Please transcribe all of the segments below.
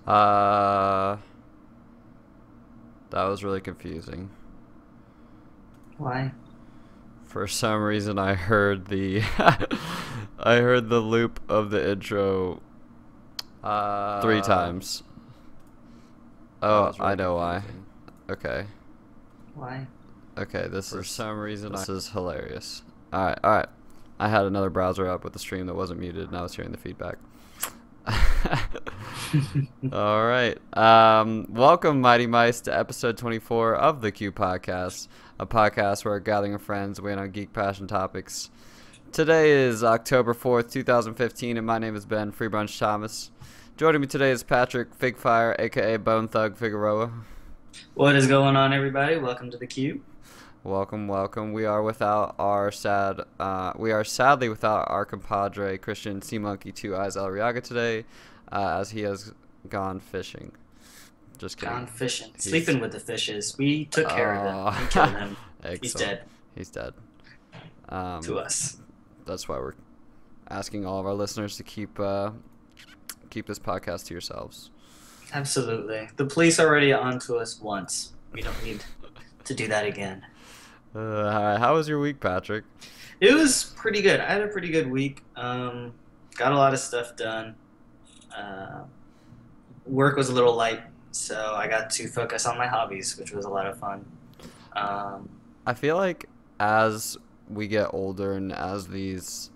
Uh, that was really confusing. Why? For some reason, I heard the I heard the loop of the intro three times. Oh, I know why. Okay. Why? Okay, for some reason this is hilarious. All right. I had another browser up with the stream that wasn't muted, and I was hearing the feedback. All right. Welcome, Mighty Mice, to episode 24 of the Q Podcast, a podcast where a gathering of friends weigh in on geek passion topics. Today is October 4th, 2015, and my name is Ben freeBrunch Thomas. Joining me today is Patrick Figfire, aka Bone Thug Figueroa. What is going on, everybody? Welcome to the Q. Welcome. We are sadly without our compadre Christian Sea Monkey Two Eyes Alriaga today, as he has gone fishing. Just kidding. Gone fishing, sleeping with the fishes. We took care of him. We killed him. He's dead. He's dead. To us. That's why we're asking all of our listeners to keep this podcast to yourselves. Absolutely. The police are already onto us once. We don't need to do that again. How was your week, Patrick? It was pretty good. I had a pretty good week. Got a lot of stuff done. Work was a little light, so I got to focus on my hobbies, which was a lot of fun. I feel like as we get older and as these,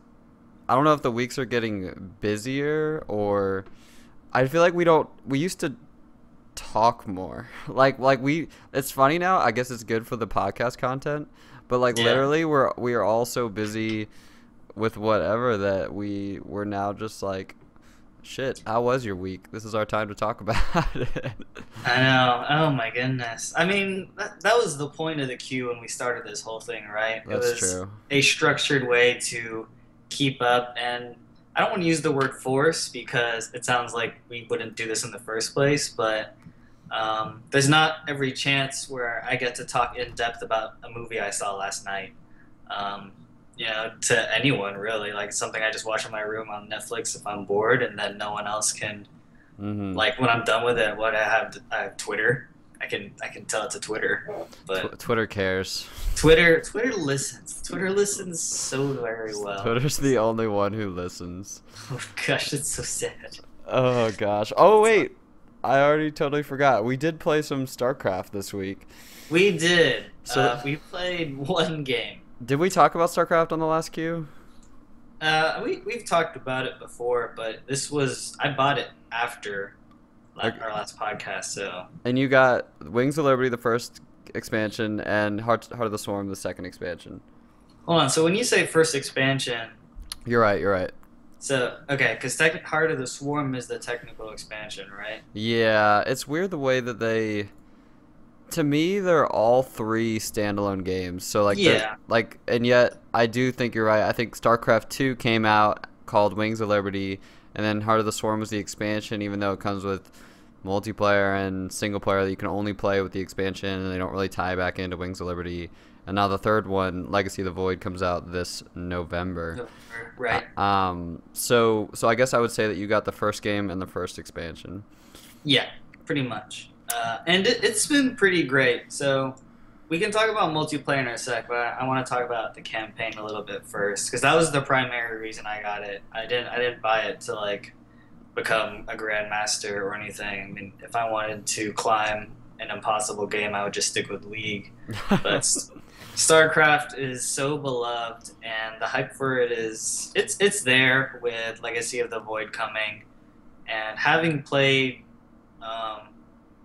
I don't know if the weeks are getting busier, or I feel like we used to talk more. like it's funny now. I guess it's good for the podcast content, but literally we are all so busy with whatever that we're now just like, shit, how was your week? This is our time to talk about it. I know. Oh my goodness. I mean, that was the point of the Q when we started this whole thing, right? That's it was true. A structured way to keep up, and I don't want to use the word force because it sounds like we wouldn't do this in the first place, but there's not every chance where I get to talk in depth about a movie I saw last night. To anyone really, like something I just watch in my room on Netflix if I'm bored, and then no one else can. Like when I'm done with it, I have Twitter. I can tell it to Twitter, but Twitter cares. Twitter listens. Twitter listens so very well. Twitter's the only one who listens. Oh gosh, it's so sad. Oh gosh. Oh wait, I already totally forgot. We did play some Starcraft this week. We did. So we played one game. Did we talk about Starcraft on the last Q? We've talked about it before, but I bought it after our last podcast, so. And you got Wings of Liberty, the first expansion, and Heart of the Swarm, the second expansion. Hold on, so when you say first expansion... You're right. So, okay, because Heart of the Swarm is the technical expansion, right? Yeah, it's weird the way that they... To me, they're all three standalone games. So yeah. And yet I do think you're right. I think StarCraft 2 came out called Wings of Liberty, and then Heart of the Swarm was the expansion, even though it comes with multiplayer and single player that you can only play with the expansion, and they don't really tie back into Wings of Liberty. And now the third one, Legacy of the Void, comes out this November. Right. So I guess I would say that you got the first game and the first expansion. Yeah, pretty much. And it's been pretty great. So we can talk about multiplayer in a sec, but I want to talk about the campaign a little bit first, because that was the primary reason I got it. I didn't buy it to like become a grandmaster or anything. I mean, if I wanted to climb an impossible game, I would just stick with League. But StarCraft is so beloved, and the hype for it it's there with Legacy of the Void coming, and having played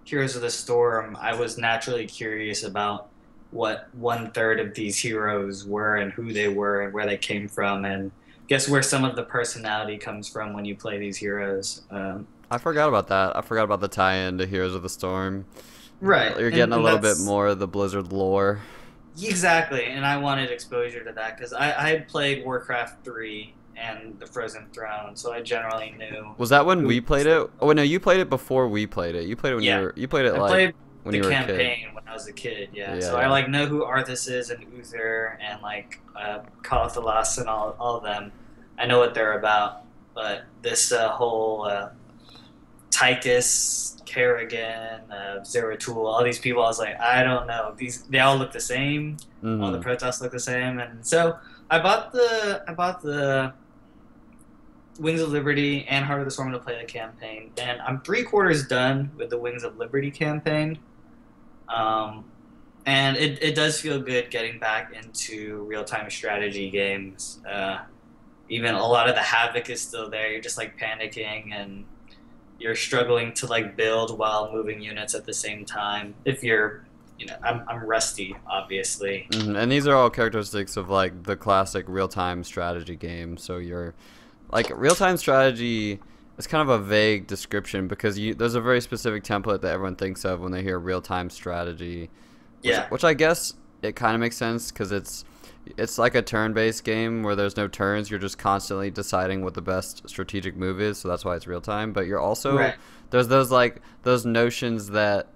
Heroes of the Storm, I was naturally curious about what 1/3 of these heroes were and who they were and where they came from, and guess where some of the personality comes from when you play these heroes. I forgot about that. I forgot about the tie-in to Heroes of the Storm. Right. You're getting a little bit more of the Blizzard lore. Exactly, and I wanted exposure to that because I had played Warcraft 3 and the Frozen Throne, so I generally knew. Was that when we played it? Oh no, you played it before we played it. You played it when you played it when you were a kid. I played the campaign when I was a kid, yeah. So I know who Arthas is and Uther and Calathalas and all of them. I know what they're about, but this whole Tychus, Kerrigan, Zeratul, all these people. I was like, I don't know. They all look the same. All the Mm-hmm. Protoss look the same, and so I bought the Wings of Liberty and Heart of the Storm to play the campaign, and I'm 3/4 done with the Wings of Liberty campaign. Um, and it does feel good getting back into real time strategy games. Even a lot of the havoc is still there. You're just like panicking and you're struggling to like build while moving units at the same time. If you're, I'm rusty, obviously. Mm-hmm. And these are all characteristics of like the classic real-time strategy game. So you're like real-time strategy is kind of a vague description because there's a very specific template that everyone thinks of when they hear real-time strategy, Yeah. which I guess it kind of makes sense because it's like a turn-based game where there's no turns. You're just constantly deciding what the best strategic move is, so that's why it's real time. But you're also Right. there's those notions that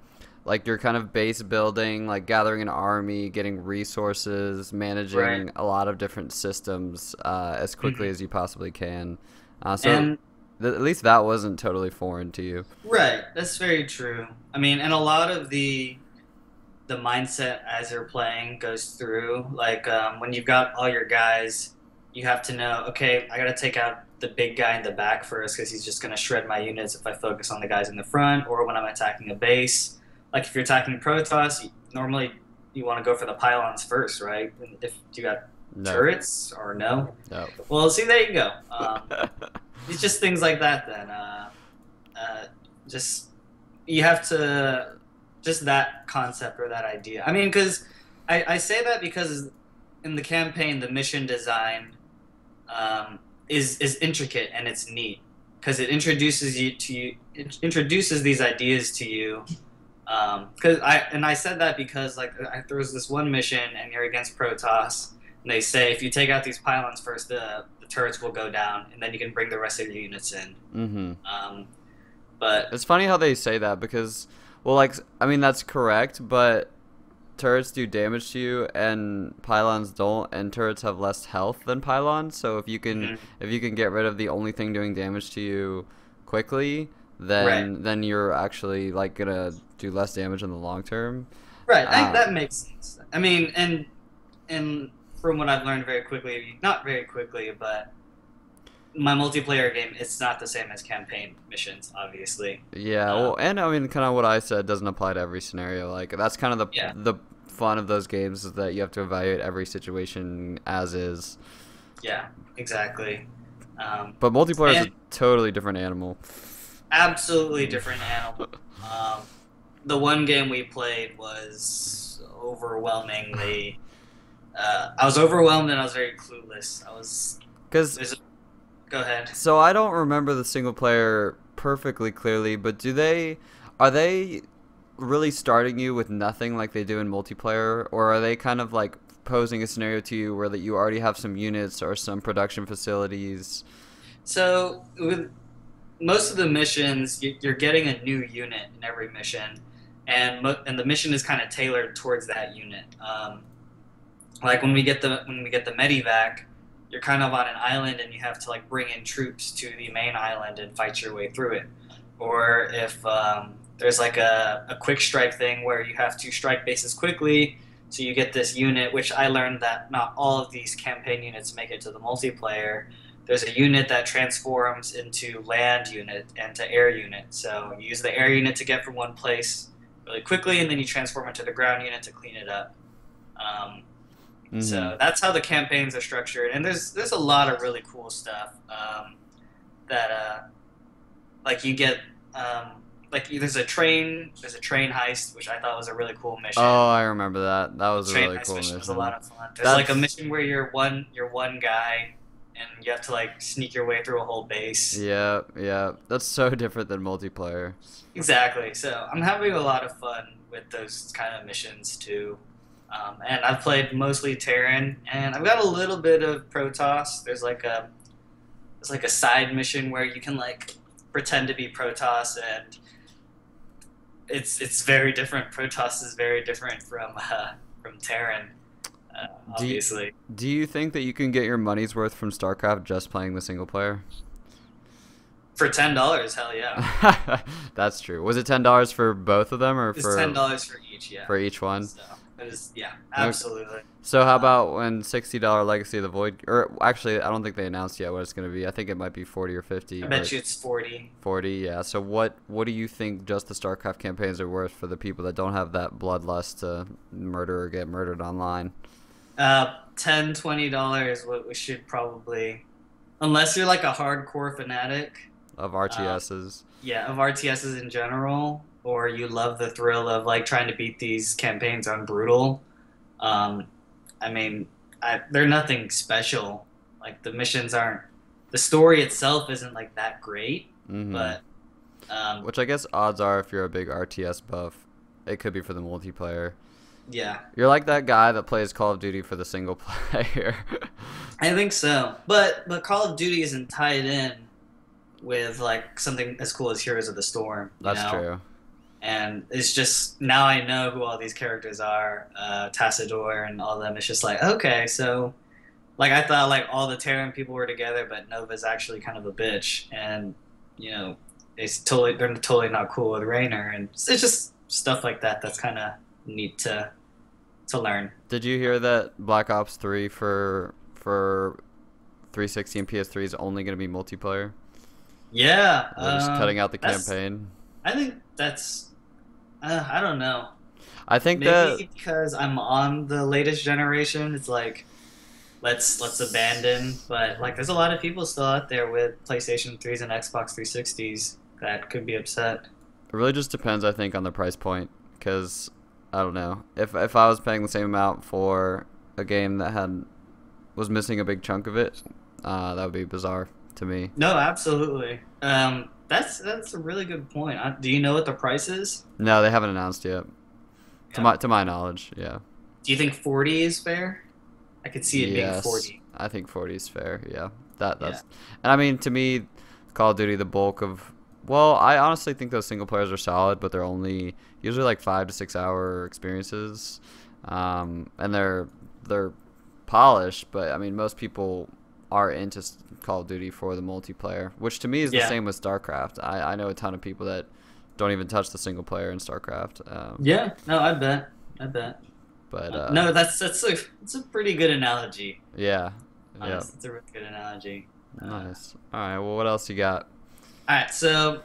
like you're kind of base building, like gathering an army, getting resources, managing Right. a lot of different systems as quickly Mhm. as you possibly can. So And at least that wasn't totally foreign to you. right, that's very true. I mean, and a lot of the mindset as you're playing goes through. Like when you've got all your guys, you have to know, okay, I got to take out the big guy in the back first because he's just going to shred my units if I focus on the guys in the front or when I'm attacking a base. Like if you're attacking Protoss, normally you want to go for the pylons first, right? If you got No. turrets or no. No. Well, see, there you go. It's just things like that then. Just you have to just that concept or that idea. I mean, because I say that because in the campaign, the mission design is intricate and it's neat because it introduces it introduces these ideas to you. I said that because like there was this one mission and you're against Protoss and they say if you take out these pylons first, the turrets will go down and then you can bring the rest of your units in. Mm-hmm. But It's funny how they say that because, well, like, I mean, that's correct, but turrets do damage to you and pylons don't, and turrets have less health than pylons. So if you can get rid of the only thing doing damage to you quickly, then you're actually like gonna do less damage in the long term. right, that makes sense. I mean, and from what I've learned very quickly, not very quickly, but my multiplayer game, it's not the same as campaign missions, obviously. Yeah, well, and I mean, kind of what I said doesn't apply to every scenario. Like that's kind of the fun of those games is that you have to evaluate every situation as is. Yeah, exactly. But multiplayer is a totally different animal. Absolutely different animal. The one game we played was overwhelmingly. I was overwhelmed and I was very clueless. Because Go ahead. so I don't remember the single player perfectly clearly, but are they really starting you with nothing like they do in multiplayer, or are they kind of like posing a scenario to you where that you already have some units or some production facilities? So with most of the missions, you're getting a new unit in every mission, and the mission is kind of tailored towards that unit. Like when we get the medevac, you're kind of on an island and you have to like bring in troops to the main island and fight your way through it. Or if there's like a quick strike thing where you have to strike bases quickly, so you get this unit, which I learned that not all of these campaign units make it to the multiplayer. There's a unit that transforms into land unit and to air unit. So you use the air unit to get from one place really quickly, and then you transform it to the ground unit to clean it up. So that's how the campaigns are structured, and there's a lot of really cool stuff that like you get like there's a train heist, which I thought was a really cool mission. Oh, I remember that. That was a Train really heist cool mission mission. was a lot of fun. There's like a mission where you're one guy and you have to like sneak your way through a whole base. Yeah, that's so different than multiplayer. Exactly. So I'm having a lot of fun with those kind of missions too. And I've played mostly Terran, and I've got a little bit of Protoss. There's like a side mission where you can like pretend to be Protoss, and it's very different. Protoss is very different from Terran, obviously. Do you think that you can get your money's worth from Starcraft just playing the single player? For $10, hell yeah. That's true. Was it $10 for both of them or It's $10 for each, yeah. for each one? So it is, yeah, Okay. absolutely. So how about when $60 Legacy of the Void? Or actually, I don't think they announced yet what it's gonna be. I think it might be 40 or 50. I bet you it's 40. 40, yeah. So what do you think just the StarCraft campaigns are worth for the people that don't have that bloodlust to murder or get murdered online? $10, $20. What we should probably, unless you're like a hardcore fanatic. Of RTSs. Yeah, of RTSs in general, or you love the thrill of like trying to beat these campaigns on brutal. Um, I mean, they're nothing special. Like the missions aren't, the story itself isn't like that great, but which I guess odds are if you're a big RTS buff, it could be for the multiplayer. yeah, You're like that guy that plays Call of Duty for the single player. I think so. But Call of Duty isn't tied in with like something as cool as Heroes of the Storm. That's true. And it's just, now I know who all these characters are, Tassador and all of them. It's just like, okay, so like I thought like all the Terran people were together, but Nova's actually kind of a bitch, and you know, they're totally not cool with Raynor, and it's just stuff like that that's kind of neat to learn. Did you hear that Black Ops 3 for 360 and PS3 is only going to be multiplayer? Yeah, They're just cutting out the campaign. I think that's, I don't know. I think maybe because I'm on the latest generation, it's like let's abandon. But like, there's a lot of people still out there with PlayStation 3s and Xbox 360s that could be upset. It really just depends, I think, on the price point. Because I don't know, if I was paying the same amount for a game that was missing a big chunk of it, that would be bizarre to me. No, absolutely. That's a really good point. Do you know what the price is? No, they haven't announced yet. Yeah. To my knowledge, yeah. Do you think 40 is fair? I could see it being 40. I think 40 is fair. Yeah, that's. And I mean, to me, Call of Duty, the bulk of. Well, I honestly think those single players are solid, but they're only usually like 5 to 6 hour experiences, and they're polished. But I mean, most people are into Call of Duty for the multiplayer, which to me is the same with Starcraft. I know a ton of people that don't even touch the single player in Starcraft. Yeah, no, I bet. But no, that's a pretty good analogy. Yeah, yeah, it's a really good analogy. Nice. All right, well, what else you got? All right, so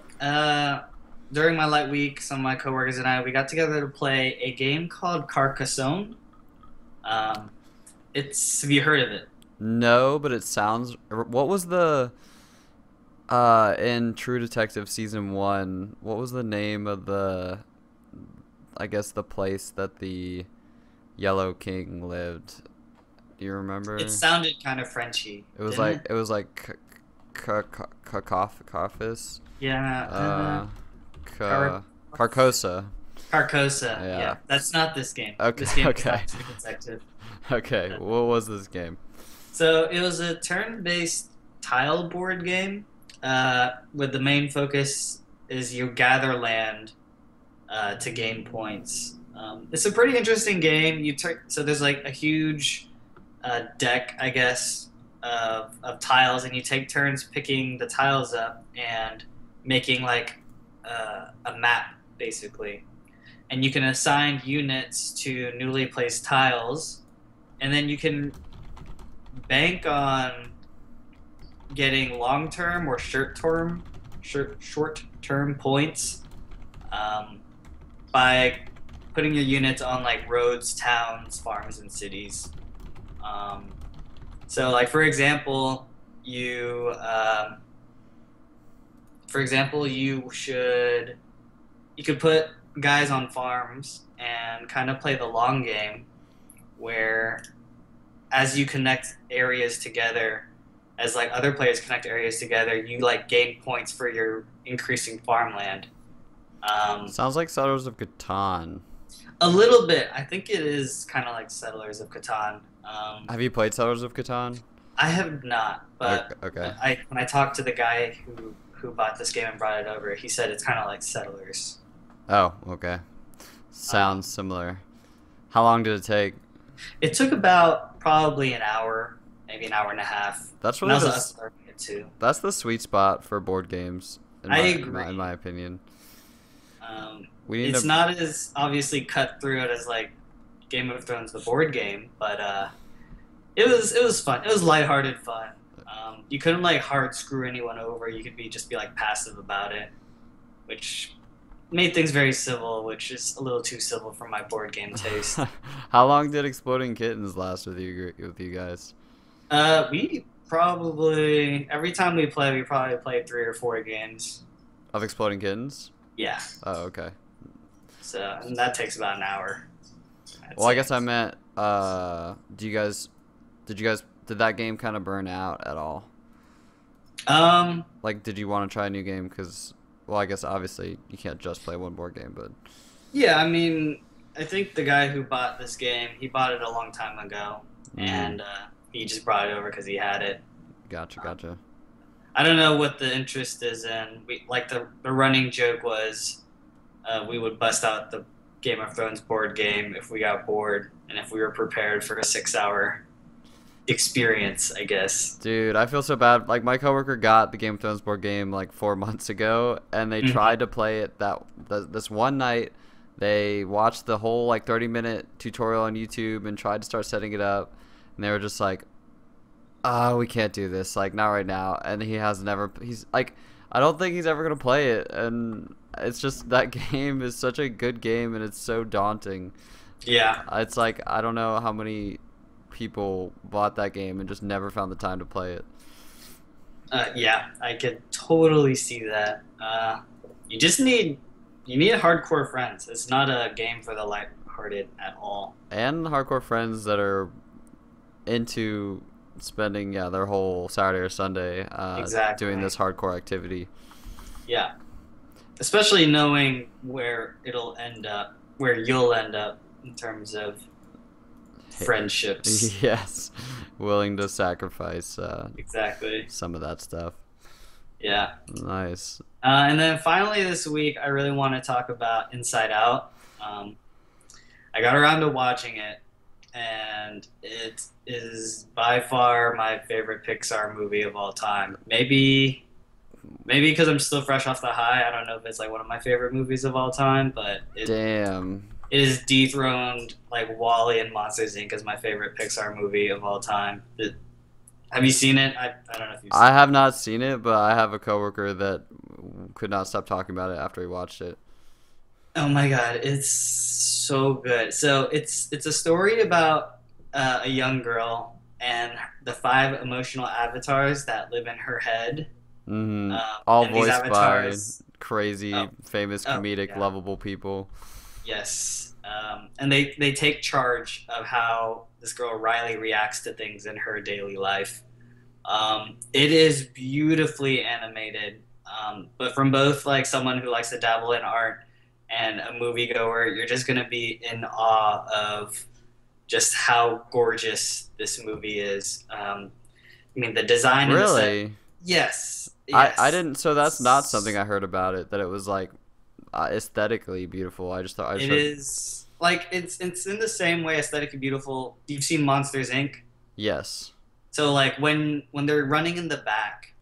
during my light week, some of my coworkers and I, we got together to play a game called Carcassonne. Have you heard of it? No, but it sounds. What was the in True Detective season 1? What was the name of the? I guess the place that the Yellow King lived. Do you remember? It sounded kind of Frenchy. It was like Cacophis. Yeah. Carcosa. Carcosa. Yeah. That's not this game. Okay. This game is not True Detective. Okay. What was this game? So it was a turn-based tile board game, with the main focus is you gather land to gain points. It's a pretty interesting game. So there's like a huge deck, I guess, of tiles, and you take turns picking the tiles up and making like a map, basically. And you can assign units to newly placed tiles, and then you can bank on getting long-term or short-term points by putting your units on like roads, towns, farms, and cities. So like for example, you could put guys on farms and kind of play the long game, where as you connect areas together, as like other players connect areas together, you like gain points for your increasing farmland. Sounds like Settlers of Catan. A little bit. I think it is kind of like Settlers of Catan. Have you played Settlers of Catan? I have not, but okay. When I talked to the guy who bought this game and brought it over, he said it's kind of like Settlers. Oh, okay. Sounds similar. How long did it take? It took about probably an hour, maybe an hour and a half. That's really starting it too. That's the sweet spot for board games, I agree. in my opinion. We need It's to. not as obviously cut through it as like Game of Thrones, the board game, but it was fun. It was lighthearted fun. You couldn't like hard screw anyone over. You could just be like passive about it, which made things very civil, which is a little too civil for my board game taste. How long did Exploding Kittens last with you guys? We probably every time we probably play 3 or 4 games. Of Exploding Kittens? Yeah. Oh, okay. So and that takes about an hour. Well, I guess I meant, did that game kind of burn out at all? Like, did you want to try a new game? Because, well, I guess obviously you can't just play one board game, but. Yeah, I mean, I think the guy who bought this game, he bought it a long time ago, and he just brought it over because he had it. Gotcha. I don't know what the interest is in. The running joke was, we would bust out the Game of Thrones board game if we got bored and if we were prepared for a 6-hour experience, I guess. Dude, I feel so bad. Like, my coworker got the Game of Thrones board game like 4 months ago, and they tried to play it this one night. They watched the whole like 30-minute tutorial on YouTube and tried to start setting it up, and they were just like, "Oh, we can't do this. Like, not right now." And he's like, I don't think he's ever gonna play it, and it's just that game is such a good game, and it's so daunting. Yeah. It's like, I don't know how many people bought that game and just never found the time to play it. Yeah, I could totally see that. You need hardcore friends. It's not a game for the lighthearted at all. And hardcore friends that are into spending their whole Saturday or Sunday doing this hardcore activity. Yeah. Especially knowing where you'll end up in terms of friendships. Yes. Willing to sacrifice exactly some of that stuff. Yeah. Nice. And then finally this week, I really want to talk about Inside Out. I got around to watching it, and it is by far my favorite Pixar movie of all time. Maybe because I'm still fresh off the high. I don't know if it's like one of my favorite movies of all time, but damn, it is dethroned like WALL-E and Monsters Inc. as my favorite Pixar movie of all time. Have you seen it? I don't know if you've seen it. I have not seen it, but I have a coworker that could not stop talking about it after he watched it. Oh my god, it's so good. So it's a story about a young girl and the 5 emotional avatars that live in her head. Mm-hmm. All voiced by crazy, famous, comedic, lovable people. Yes. And they take charge of how this girl Riley reacts to things in her daily life. It is beautifully animated, but from both like someone who likes to dabble in art and a moviegoer, you're just gonna be in awe of just how gorgeous this movie is. I mean, the design. Really? Yes. I didn't. So that's not something I heard about it. That it was like aesthetically beautiful. I just thought it is like it's in the same way aesthetically beautiful. You've seen Monsters Inc. Yes. So like when they're running in the back,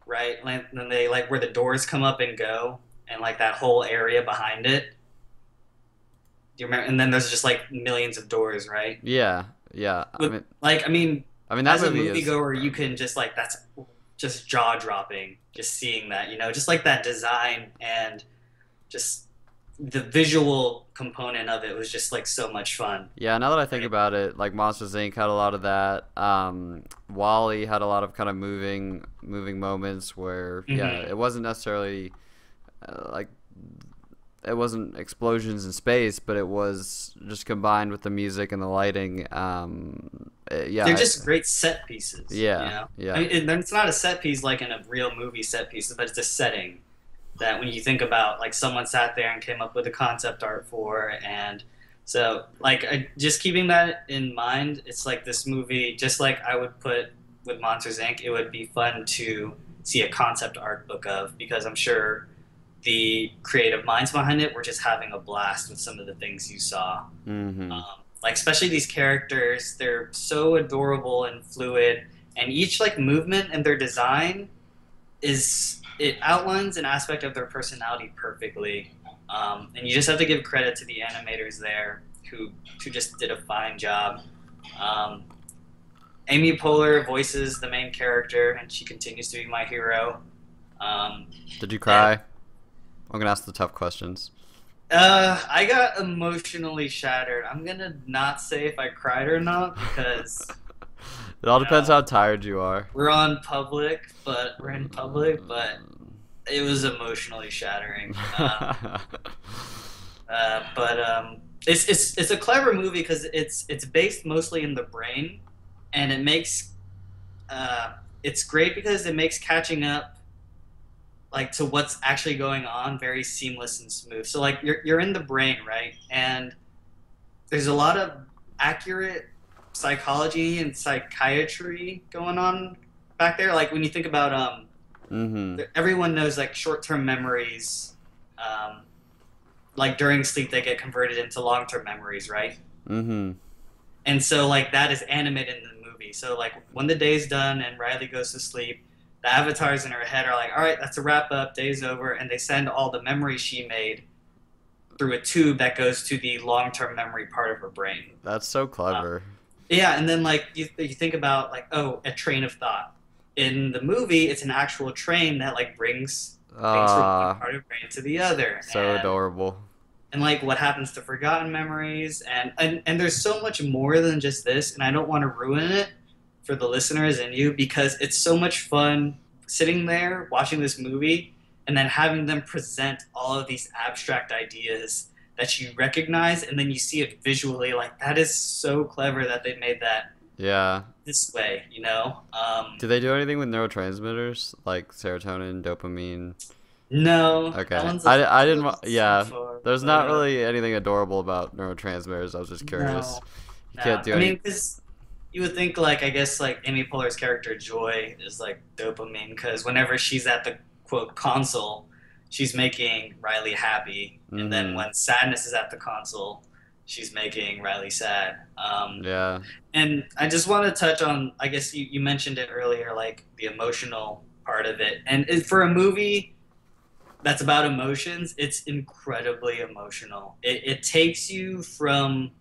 right? Like when they like where the doors come up and go, and like that whole area behind it. Do you remember? And then there's just like millions of doors, right? Yeah. I mean, that as a movie moviegoer, you can just like that's just jaw dropping. Just seeing that, just like that design and just the visual component of it was just like so much fun. Yeah, now that I think about it, like Monsters Inc. had a lot of that. WALL-E had a lot of kind of moving moments where it wasn't necessarily it wasn't explosions in space, but it was just combined with the music and the lighting. They're just great set pieces. Yeah. I mean, it's not a set piece like in a real movie set piece, but it's a setting that when you think about, like, someone sat there and came up with a concept art for, and so like just keeping that in mind, it's like this movie, just like I would put with Monsters Inc. It would be fun to see a concept art book of, because I'm sure the creative minds behind it were just having a blast with some of the things you saw. Mm-hmm. Like especially these characters, they're so adorable and fluid, and each like movement and their design it outlines an aspect of their personality perfectly. And you just have to give credit to the animators there who just did a fine job. Um, Amy Poehler voices the main character, and she continues to be my hero. Um, Did you and cry? I'm gonna ask the tough questions. I got emotionally shattered. I'm gonna not say if I cried or not because It all you depends know how tired you are. we're in public, but it was emotionally shattering. It's a clever movie because it's based mostly in the brain, and it's great because it makes catching up like to what's actually going on very seamless and smooth. So like you're in the brain, right? And there's a lot of accurate psychology and psychiatry going on back there. Like when you think about Mm-hmm. everyone knows like short-term memories, like during sleep they get converted into long-term memories, right? Mm-hmm. And so like that is animated in the movie. So like when the day's done and Riley goes to sleep, the avatars in her head are like, all right, that's a wrap up, day's over, and they send all the memories she made through a tube that goes to the long-term memory part of her brain. That's so Uh, clever. yeah, and then like you think about like, oh, a train of thought. In the movie, it's an actual train that like brings things from one Ah, part of the brain to the other. so adorable. And like what happens to forgotten memories and there's so much more than just this, and I don't want to ruin it for the listeners and you because it's so much fun sitting there watching this movie and then having them present all of these abstract ideas that you recognize, and then you see it visually. Like that is so clever that they made that Yeah. this way, you know. Do they do anything with neurotransmitters like serotonin, dopamine? No, that Okay. one's I a didn't little too yeah. far, There's but not really anything adorable about neurotransmitters. I was just curious. no. You No, can't do I any. mean, because you would think, like, I guess, like, Amy Poehler's character Joy is like dopamine, because whenever she's at the quote console, she's making Riley happy, and then Mm-hmm. when sadness is at the console, she's making Riley sad. Yeah. And I just want to touch on, I guess you mentioned it earlier, like the emotional part of it, and for a movie that's about emotions, it's incredibly emotional. It takes you from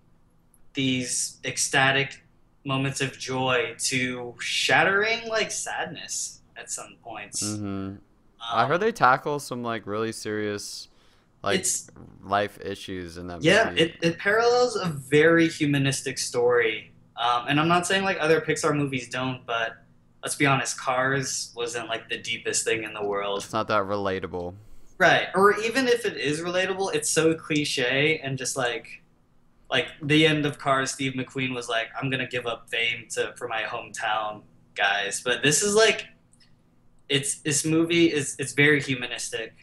these ecstatic moments of joy to shattering like sadness at some points. Mm-hmm. I heard Um, they tackle some like really serious like it's life issues in that yeah, movie. it parallels a very humanistic story, and I'm not saying like other Pixar movies don't, but let's be honest, Cars wasn't like the deepest thing in the world, It's not that relatable. right? Or even if it is relatable, it's so cliche and just like the end of Cars, Steve McQueen was like, "I'm gonna give up fame to for my hometown guys." But this is like, this movie is it's very humanistic.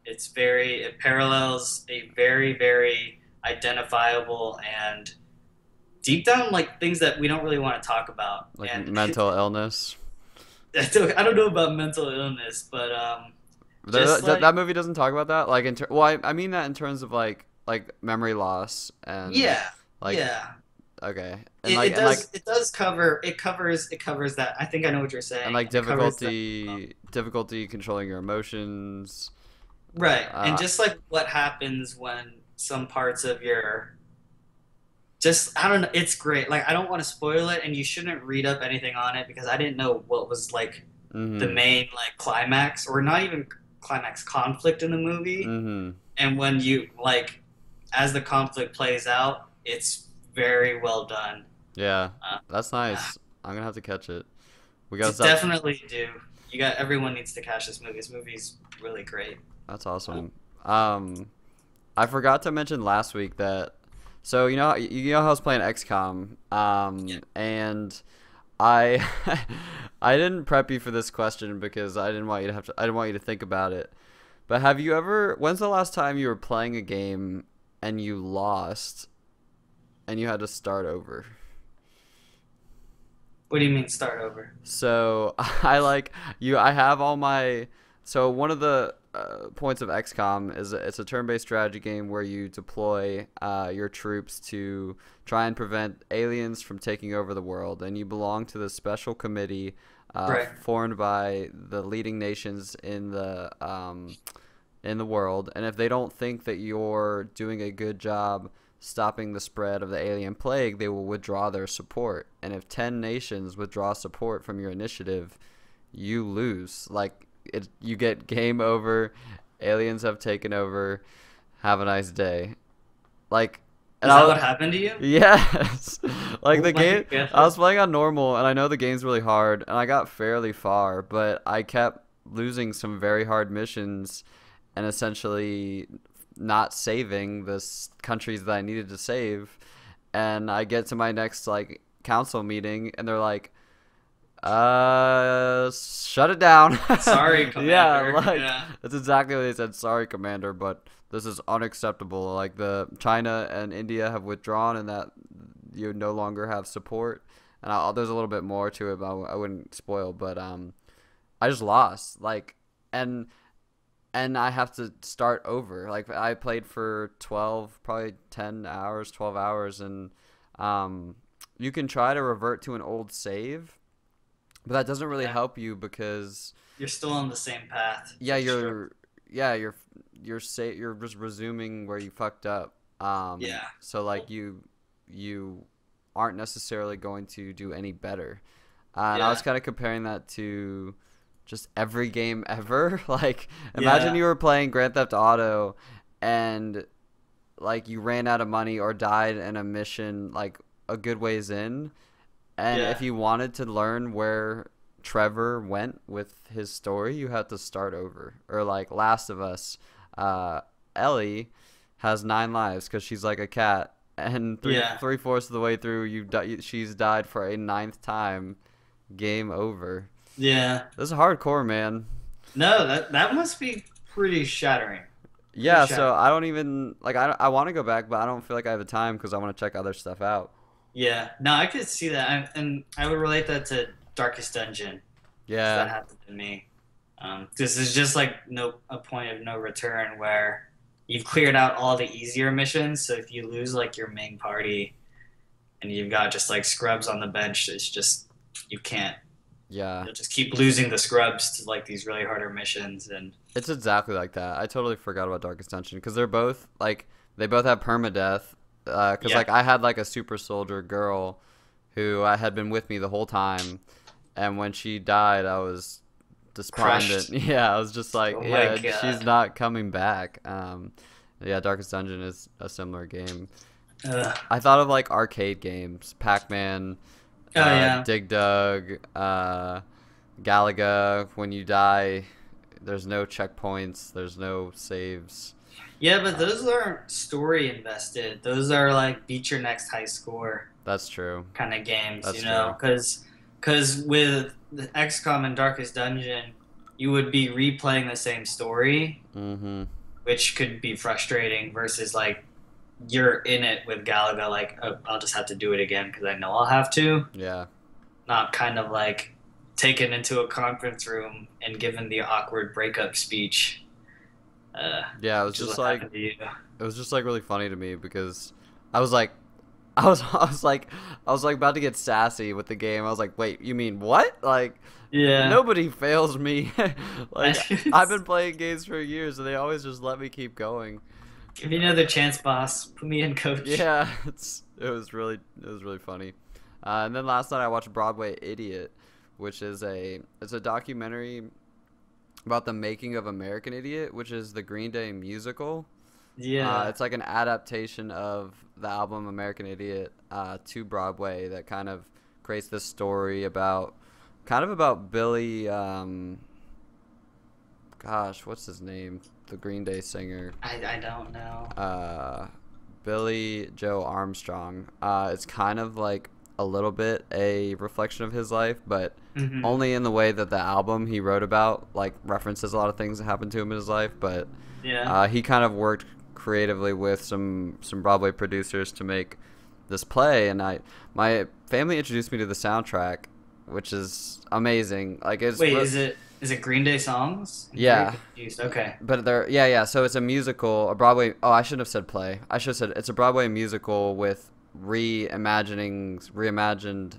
It parallels a very identifiable and deep down like things that we don't really want to talk about. Like And mental illness. I don't know about mental illness, but just That, like that movie doesn't talk about that. Like well, I mean that in terms of like memory loss and yeah, like yeah. okay It covers that. I think I know what you're and saying. like It covers that. difficulty controlling your emotions. Right. And Uh, just like what happens when some parts of your just I don't know, it's great. Like I don't want to spoil it and you shouldn't read up anything on it because I didn't know what was like the mhm. main like climax or not even climax conflict in the movie. Mhm. And when you like as the conflict plays out, it's very well done. Yeah. Uh, That's uh, nice. I'm gonna have to catch it. We gotta stop. definitely do. You got everyone needs to catch this movie. This movie's really great. That's Uh, awesome. Um, I forgot to mention last week that so you know how I was playing XCOM yeah. and I I didn't prep you for this question because I didn't want you to think about it. But have you ever when's the last time you were playing a game and you lost and you had to start over? What do you mean start over? So I like you I have all my so one of the points of XCOM is it's a turn-based strategy game where you deploy your troops to try and prevent aliens from taking over the world, and you belong to the special committee Right. formed by the leading nations in the world, and if they don't think that you're doing a good job stopping the spread of the alien plague, they will withdraw their support. And if 10 nations withdraw support from your initiative, you lose. Like you get game over. Aliens have taken over. Have a nice day. Like, Is that what happened to you? yes. Like Oh the my game, goodness. I was playing on normal, and I know the game's really hard, and I got fairly far, but I kept losing some very hard missions, and essentially not saving the countries that I needed to save. And I get to my next like council meeting, and they're like, shut it down. Sorry, Yeah, Commander. like Yeah. that's exactly what they said. Sorry, Commander, but this is unacceptable. Like the China and India have withdrawn, and that you no longer have support. And there's a little bit more to it, but I wouldn't spoil. But I just lost. Like, and I have to start over. Like I played for 12, probably 10 hours, 12 hours, and you can try to revert to an old save, but that doesn't really Yeah. help you because You're still on the same path. yeah, It's true. you're you're just resuming where you fucked up. Yeah. So like you aren't necessarily going to do any better. And I was Yeah. kind of comparing that to just every game ever. Like imagine Yeah. you were playing Grand Theft Auto and like you ran out of money or died in a mission like a good ways in, and Yeah. if you wanted to learn where Trevor went with his story, you had to start over. Or like Last of Us, Ellie has 9 lives because she's like a cat, and Yeah. 3/4 of the way through, she's died for a 9th time. Game over. Yeah. This is hardcore, man. No, that must be pretty shattering. Yeah, Pretty so shattering. I don't even like I want to go back, but I don't feel like I have the time because I want to check other stuff out. Yeah. No, I could see that, and I would relate that to Darkest Dungeon. 'Cause that Yeah, happened to me. This is just like a point of no return where you've cleared out all the easier missions. So if you lose like your main party, and you've got just like scrubs on the bench, it's just you can't. yeah. You'll just keep losing the scrubs to like these really harder missions, and It's exactly like that. I totally forgot about Darkest Dungeon because they're both like they both have permadeath. Because yeah, like I had like a super soldier girl who I had been with me the whole time, and when she died, I was despondent. crushed. Yeah, I was just like, Oh my yeah, she's god. not coming back. Yeah, Darkest Dungeon is a similar game. Ugh. I thought of like arcade games, Pac-Man, Oh yeah. Dig Dug, Galaga. When you die, there's no checkpoints, there's no saves. Yeah, but those aren't story invested. Those are like beat your next high score That's true. kind of games, That's you know? Because with the XCOM and Darkest Dungeon, you would be replaying the same story, Mm-hmm. which could be frustrating. Versus like you're in it with Galaga, like oh, I'll just have to do it again because I know I'll have to. Yeah. Not kind of like taken into a conference room and given the awkward breakup speech. Yeah, it was Which is just what like happened to you. it was just like really funny to me because I was like I was like about to get sassy with the game. I was like, "Wait, you mean what?" Like Yeah. nobody fails me. Like I've been playing games for years and they always just let me keep going. Give me another chance, boss. Put me in, coach. Yeah, it was really funny. And then last night I watched Broadway Idiot, which is it's a documentary about the making of American Idiot, which is the Green Day musical. Yeah. It's like an adaptation of the album American Idiot to Broadway that kind of creates this story about Billy. Gosh, what's his name? The Green Day singer. I don't know. Billy Joe Armstrong. It's kind of like a little bit a reflection of his life, but Hmm. only in the way that the album he wrote about like references a lot of things that happened to him in his life. But Yeah. he kind of worked creatively with some Broadway producers to make this play, and my family introduced me to the soundtrack, which is amazing. Like it's Wait, is it Is it Green Day songs? I'm very Yeah, confused. Okay. but they're yeah. So it's a musical, a Broadway. Oh, I shouldn't have said play. I should have said it's a Broadway musical with reimagined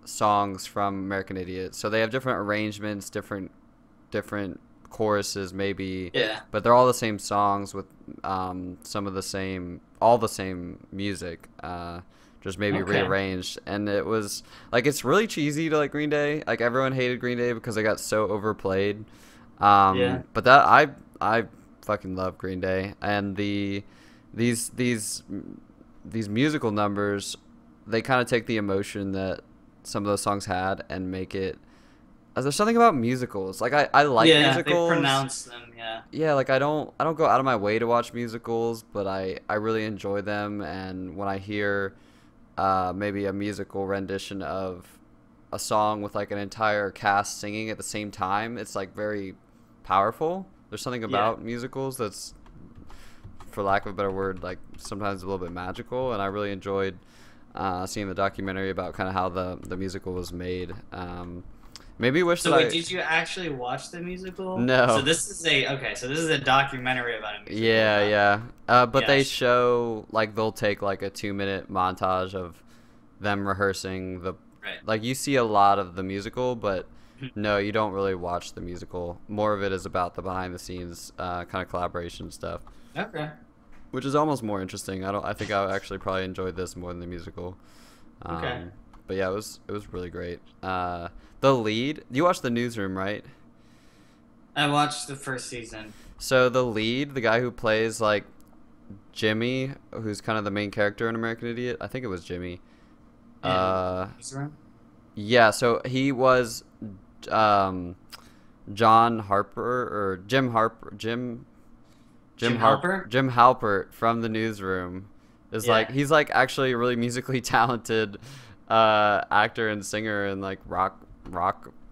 songs from American Idiot. So they have different arrangements, different choruses maybe, Yeah. but they're all the same songs with some of the same, all the same music, just maybe Okay. rearranged. And it was like it's really cheesy to like Green Day. Like everyone hated Green Day because they got so overplayed. Yeah. But that I fucking love Green Day and these these these musical numbers. They kind of take the emotion that some of those songs had and make it. There's something about musicals. Like I like Yeah, they musicals. pronounce them, yeah. Yeah, like I don't go out of my way to watch musicals, but I really enjoy them. And when I hear maybe a musical rendition of a song with like an entire cast singing at the same time, it's like very powerful. There's something Yeah. about musicals that's, for lack of a better word, like sometimes a little bit magical. And I really enjoyed seeing the documentary about kind of how the musical was made. Maybe wish So that wait, I did you actually watch the musical? So no. this is a documentary about a musical, Yeah, not yeah. But yeah, they show like they'll take like a 2 minute montage of them rehearsing the right. like you see a lot of the musical, but no, you don't really watch the musical. More of it is about the behind the scenes kind of collaboration stuff, Okay. which is almost more interesting. I think I actually probably enjoyed this more than the musical. Okay. But yeah, it was really great. The lead, you watched the Newsroom, right? I watched the first season. So the lead, the guy who plays like Jimmy, who's kind of the main character in American Idiot, I think it was Jimmy. Yeah. Uh, yeah. So he was, um, John Harper or Jim Harper, Jim Halpert? Jim Halpert from the Newsroom is Yeah. like he's like actually a really musically talented actor and singer and like rock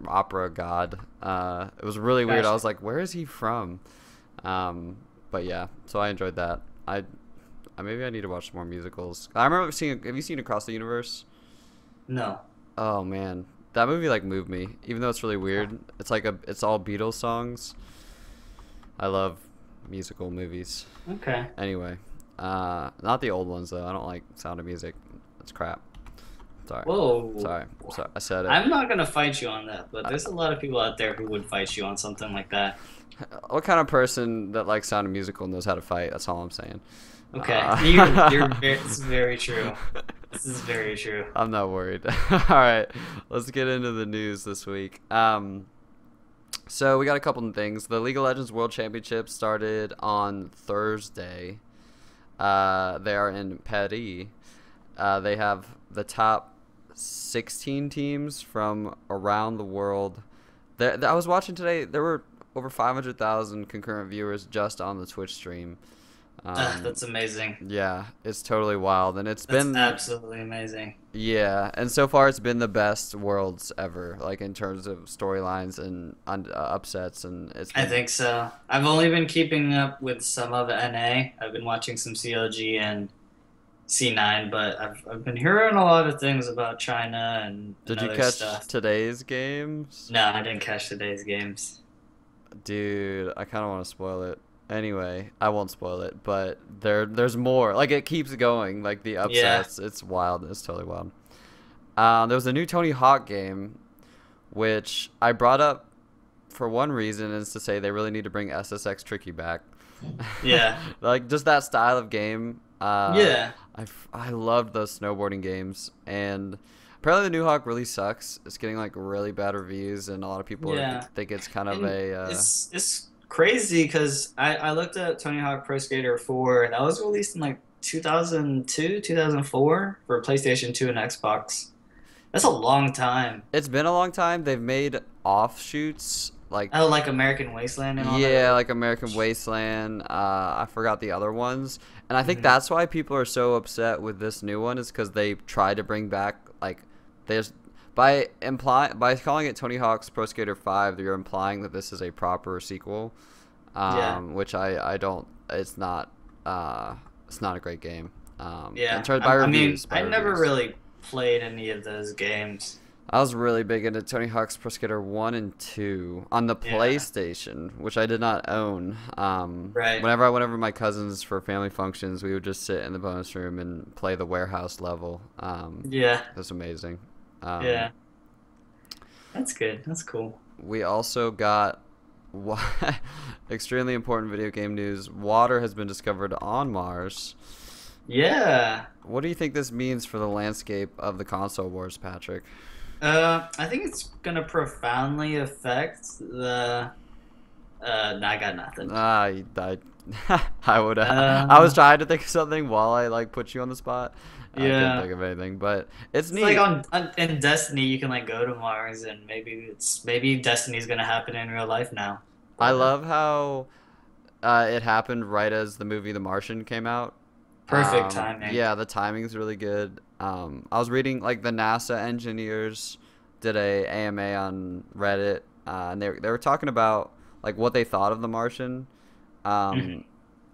opera god. It was really weird. I Gotcha. was like, where is he from? But yeah, so I enjoyed that. Maybe I need to watch more musicals. I remember seeing. Have you seen Across the Universe? No. Oh man, that movie like moved me. Even though it's really weird, it's all Beatles songs. I love musical movies. Okay. Anyway, not the old ones though. I don't like Sound of Music. That's crap. Sorry. Whoa. Sorry. I said it. I'm not gonna fight you on that, but there's a lot of people out there who would fight you on something like that. What kind of person that likes Sound of Musical knows how to fight? That's all I'm saying. Okay. It's very true. This is very true. I'm not worried. All right, let's get into the news this week. So we got a couple of things. The League of Legends World Championship started on Thursday. They are in Paris. They have the top 16 teams from around the world. I was watching today. There were over 500,000 concurrent viewers just on the Twitch stream. That's amazing. Yeah, it's totally wild, and That's been absolutely amazing. yeah, and so far it's been the best Worlds ever, like in terms of storylines and upsets, and I think so. I've only been keeping up with some of NA. I've been watching some COG and C9, but I've been hearing a lot of things about China and Did you other catch stuff. today's games? No, I didn't catch today's games. Dude, I kind of want to spoil it. Anyway, I won't spoil it, but there's more. Like it keeps going. Like the upsets, it's wild. It's totally wild. There was a new Tony Hawk game, which I brought up for one reason, is to say they really need to bring SSX Tricky back. Yeah. Like just that style of game. Yeah. I loved those snowboarding games, and apparently the new Hawk really sucks. It's getting like really bad reviews, and a lot of people Yeah. think it's kind of And a. it's crazy because I looked at Tony Hawk Pro Skater 4. That was released in like 2002, 2004 for PlayStation 2 and Xbox. That's a long time. It's been a long time. They've made offshoots like Oh, like American Wasteland and all yeah, that. like American Wasteland. I forgot the other ones, and I think Mhm. that's why people are so upset with this new one, is because they tried to bring back like there's by calling it Tony Hawk's Pro Skater 5, you're implying that this is a proper sequel, Yeah. which I don't. It's not a great game. Yeah. In terms by I mean, reviews. by I never reviews. really played any of those games. I was really big into Tony Hawk's Pro Skater 1 and 2 on the Yeah. PlayStation, which I did not own. Right. Whenever I went over to my cousins for family functions, we would just sit in the bonus room and play the warehouse level. Yeah. It was amazing. Um, Yeah. That's good. That's cool. we also got extremely important video game news. Water has been discovered on Mars. Yeah. What do you think this means for the landscape of the console wars, Patrick? I think it's gonna profoundly affect the. No, I got nothing. I I would. I was Um, trying to think of something while I like put you on the spot. I couldn't yeah. think of anything, but it's It's like neat. in Destiny, you can like go to Mars, and maybe Destiny's gonna happen in real life now. I But love how it happened right as the movie The Martian came out. perfect timing. Yeah, the timing is really good. I was reading like the NASA engineers did a AMA on Reddit, and they were talking about like what they thought of The Martian. Mhm. Um,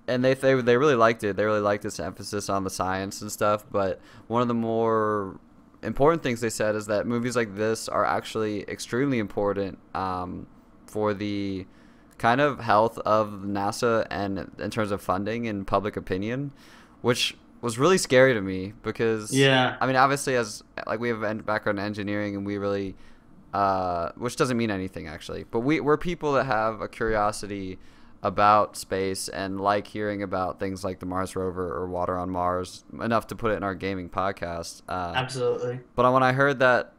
and they really liked it. They really liked this emphasis on the science and stuff. But one of the more important things they said is that movies like this are actually extremely important for the kind of health of NASA and in terms of funding and public opinion, which was really scary to me because Yeah. I mean obviously as like we have a background in engineering and we really which doesn't mean anything actually, but we're people that have a curiosity about space and like hearing about things like the Mars rover or water on Mars enough to put it in our gaming podcast. Absolutely. But when I heard that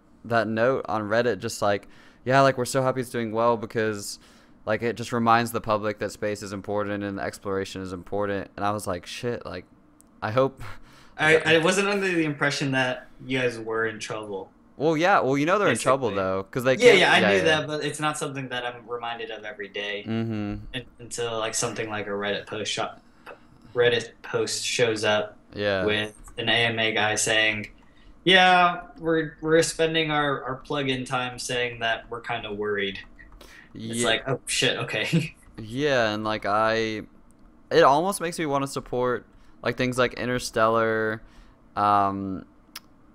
note on Reddit, just like, yeah, like we're so happy it's doing well because like it just reminds the public that space is important and exploration is important. And I was like, shit, like I hope. I wasn't under the impression that you guys were in trouble. Well, yeah, well, you know they're in trouble Basically. though because they Yeah, can't. yeah, I Yeah, knew yeah. that, but it's not something that I'm reminded of every day Mm-hmm. until like something like a Reddit post shows up Yeah. with an AMA guy saying, "Yeah, we're spending our plug-in time saying that we're kind of worried." It's Yeah. like, oh shit, okay. Yeah, and like it almost makes me want to support like things like Interstellar, um,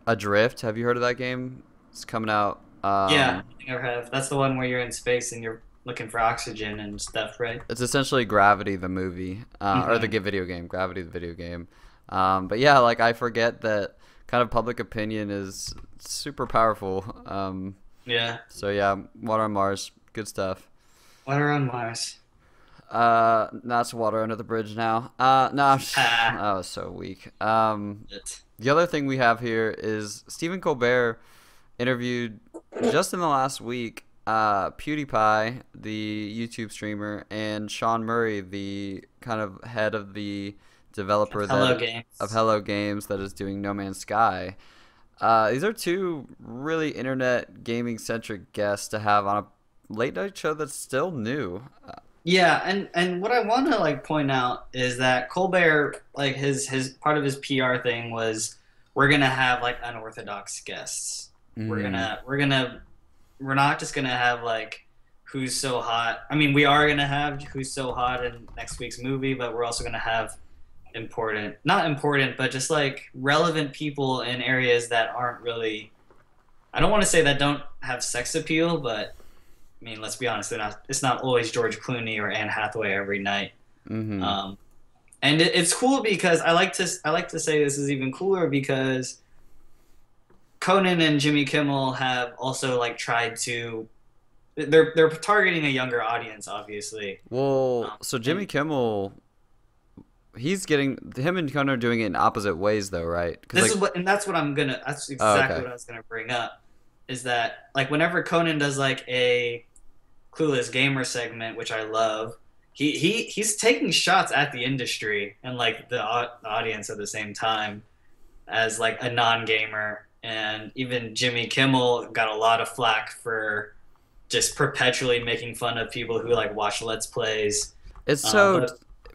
Adrift. Have you heard of that game? It's coming out. Yeah, I think I have. That's the one where you're in space and you're looking for oxygen and stuff, right? It's essentially Gravity, the movie, or the Hmm. video game. Gravity, the video game. But yeah, like I forget that kind of public opinion is super powerful. Yeah. So yeah, Water on Mars, good stuff. Water on Mars. That's water under the bridge now. No, Ah, that was so weak. it. The other thing we have here is Stephen Colbert interviewed just in the last week PewDiePie, the YouTube streamer, and Sean Murray, the kind of head of the developer Hello that of Games. Hello Games that is doing No Man's Sky. These are two really internet gaming centric guests to have on a late night show that's still new. Yeah, and what I want to like point out is that Colbert, like his part of his PR thing was we're gonna have like unorthodox guests. We're Mm, gonna we're gonna we're not just gonna have like who's so hot. I mean, we are gonna have who's so hot in next week's movie, but we're also gonna have important, not important, but just like relevant people in areas that aren't really. I don't want to say that don't have sex appeal, but I mean, let's be honest, they're not. It's not always George Clooney or Anne Hathaway every night. mm-hmm. Um, and it's cool because I like to say this is even cooler because Conan and Jimmy Kimmel have also like tried to. They're targeting a younger audience, obviously. Well, so Jimmy And Kimmel, he's getting him and Conan are doing it in opposite ways though, right? Because this is like, what, and that's what I'm gonna. That's oh, exactly okay. what I was gonna bring up. Is that like whenever Conan does like a Clueless Gamer segment, which I love. He's taking shots at the industry and like the audience at the same time as like a non-gamer, and even Jimmy Kimmel got a lot of flack for just perpetually making fun of people who like watch Let's Plays. It's so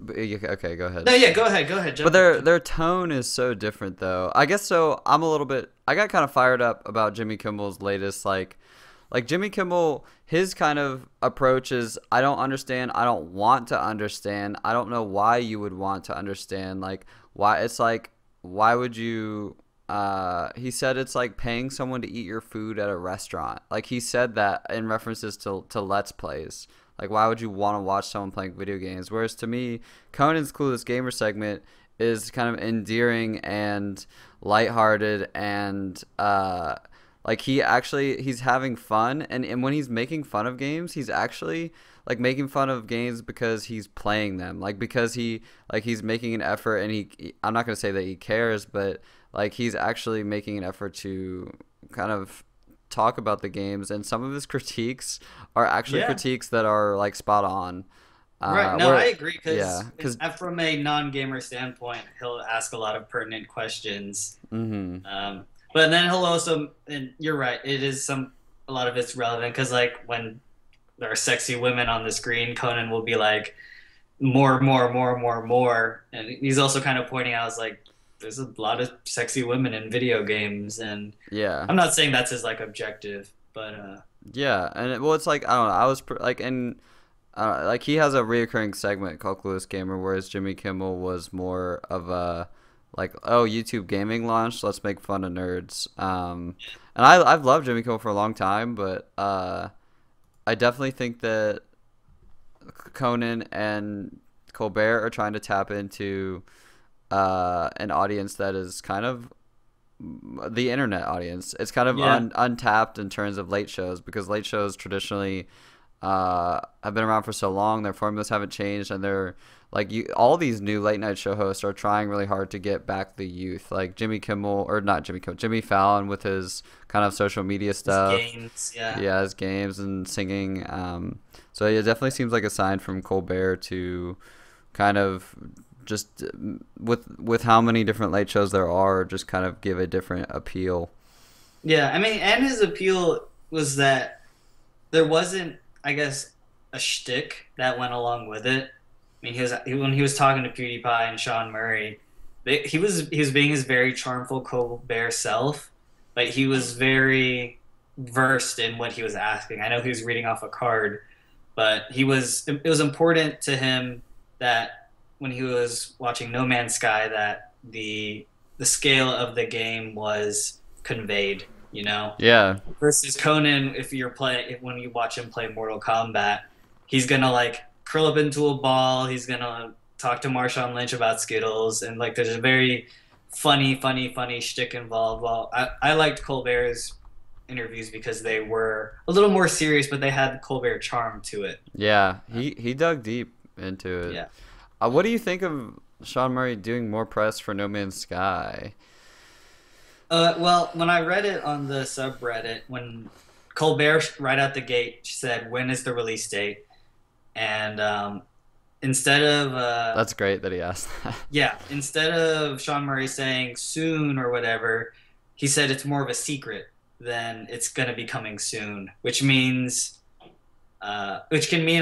But okay. Go ahead. no, yeah, go ahead, But jump in. their tone is so different though. I guess so. I'm a little bit. I got kind of fired up about Jimmy Kimmel's latest like Jimmy Kimmel. His kind of approach is I don't understand. I don't want to understand. I don't know why you would want to understand. Like why it's like why would you he said it's like paying someone to eat your food at a restaurant. Like he said that in references to Let's Plays. Like why would you want to watch someone playing video games? Whereas to me, Conan's Clueless Gamer segment is kind of endearing and lighthearted and like he's having fun, and when he's making fun of games, he's actually like making fun of games because he's playing them, like because he's making an effort, and I'm not gonna say that he cares, but like he's actually making an effort to kind of talk about the games, and some of his critiques are actually Yeah. critiques that are like spot on. Right. No, Where I agree yeah, because because from a non-gamer standpoint, he'll ask a lot of pertinent questions. mm-hmm. But then he'll also, and you're right, a lot of it's relevant because like when there are sexy women on the screen, Conan will be like more, more, more, more, more, and he's also kind of pointing out, like there's a lot of sexy women in video games, and Yeah. I'm not saying that's his like objective, but Yeah, and well, it's like I don't know. Like, and like he has a reoccurring segment called Clueless Gamer, whereas Jimmy Kimmel was more of a like, oh, YouTube gaming launched, let's make fun of nerds. And I've loved Jimmy Kimmel for a long time, but I definitely think that Conan and Colbert are trying to tap into an audience that is kind of the internet audience. It's kind of yeah, untapped in terms of late shows, because late shows traditionally have been around for so long. Their formulas haven't changed, and they're like all these new late night show hosts are trying really hard to get back the youth, like Jimmy Kimmel, or not Jimmy Kimmel, Jimmy Fallon with his kind of social media his stuff. games, yeah. Yeah, his games and singing. So it definitely seems like a sign from Colbert to kind of just with how many different late shows there are, just kind of give a different appeal. Yeah, I mean, and his appeal was that there wasn't, I guess, a shtick that went along with it. I mean, when he was talking to PewDiePie and Sean Murray, he was being his very charmful Colbert self, but he was very versed in what he was asking. I know he was reading off a card, but it was important to him that when he was watching No Man's Sky, that the scale of the game was conveyed, you know. Yeah, Versus Conan, when you watch him play Mortal Kombat, he's gonna like curl up into a ball. He's gonna talk to Marshawn Lynch about Skittles, and like there's a very funny shtick involved. Well, I liked Colbert's interviews because they were a little more serious, but they had Colbert charm to it. yeah, he dug deep into it. Yeah. What do you think of Sean Murray doing more press for No Man's Sky? Well, when I read it on the subreddit, when Colbert right out the gate said, "When is the release date?" and instead of That's great that he asked that. yeah, instead of Sean Murray saying soon or whatever, he said it's more of a secret than it's gonna be coming soon, which can mean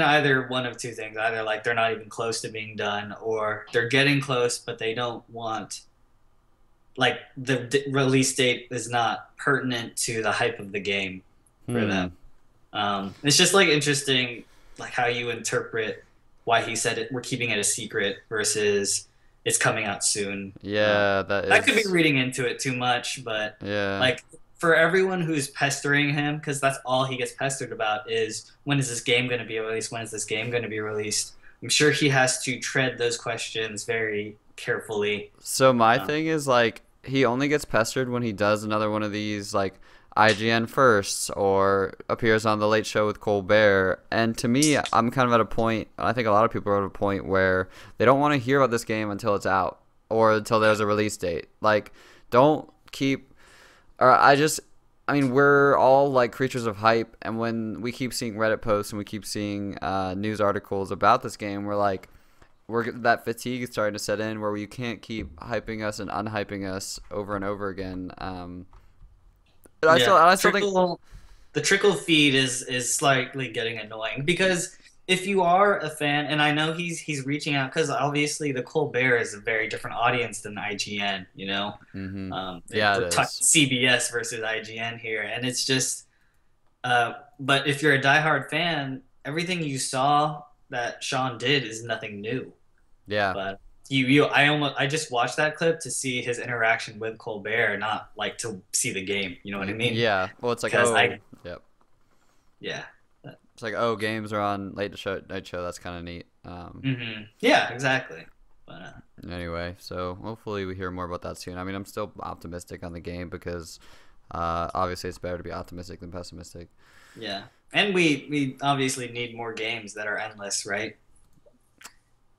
either one of two things: either like they're not even close to being done, or they're getting close, but they don't want like release date is not pertinent to the hype of the game for them. It's just like interesting, like how you interpret why he said it. We're keeping it a secret versus it's coming out soon. Yeah, That could be reading into it too much, but yeah. like for everyone who's pestering him, because that's all he gets pestered about is when is this game going to be released? When is this game going to be released? I'm sure he has to tread those questions very carefully. So my thing is like he only gets pestered when he does another one of these like IGN firsts or appears on the Late Show with Colbert. And to me, I'm kind of at a point, I think a lot of people are at a point where they don't want to hear about this game until it's out or until there's a release date. Like, don't keep, or I mean, we're all like creatures of hype. And when we keep seeing Reddit posts and we keep seeing news articles about this game, we're like, that fatigue is starting to set in where you can't keep hyping us and unhyping us over and over again. I still think The trickle feed is slightly getting annoying because if you are a fan, and I know he's reaching out because obviously the Colbert is a very different audience than IGN, you know. Yeah, we're talking CBS versus IGN here, and it's just. But if you're a diehard fan, everything you saw that Sean did is nothing new. Yeah. But I just watched that clip to see his interaction with Colbert, not like to see the game. You know what I mean? Yeah. Well, it's like, Because oh, yep. yeah. It's like, oh, games are on night show. That's kind of neat. Yeah, exactly. But Anyway, so hopefully we hear more about that soon. I mean, I'm still optimistic on the game because obviously it's better to be optimistic than pessimistic. yeah, and we obviously need more games that are endless, right?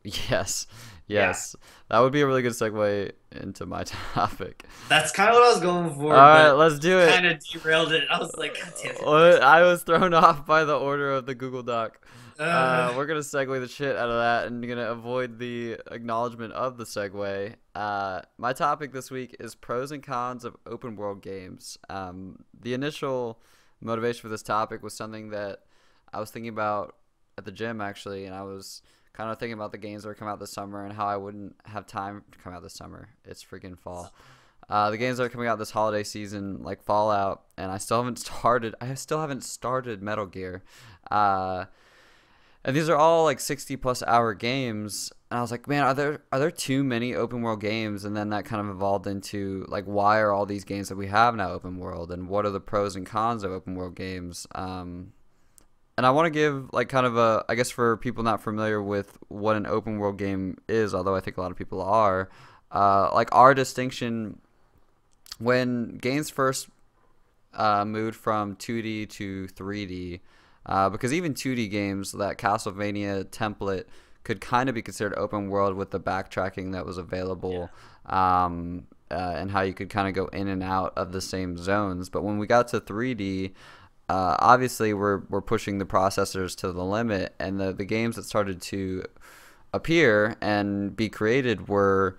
Yes, Yeah, yes. That would be a really good segue into my topic. that's kind of what I was going for, All right, but let's do it. kind of derailed it. I was like, God damn it. I was thrown off by the order of the Google Doc. Uh, We're gonna segue the shit out of that and gonna avoid the acknowledgement of the segue. My topic this week is pros and cons of open world games. The initial motivation for this topic was something that I was thinking about at the gym actually, and I was kind of thinking about the games that are coming out this summer and how I wouldn't have time to come out this summer. It's freaking fall. The games that are coming out this holiday season, like Fallout, and I still haven't started. I still haven't started Metal Gear. And these are all like 60-plus-hour games. And I was like, man, are there too many open world games? And then that kind of evolved into like, why are all these games that we have now open world? And what are the pros and cons of open world games? And I want to give like kind of a, I guess for people not familiar with what an open world game is, although I think a lot of people are, like our distinction when games first moved from 2D to 3D. Because even 2D games, that Castlevania template could kind of be considered open world with the backtracking that was available, and how you could kind of go in and out of the same zones. But when we got to 3D, obviously we're pushing the processors to the limit, and the games that started to appear and be created were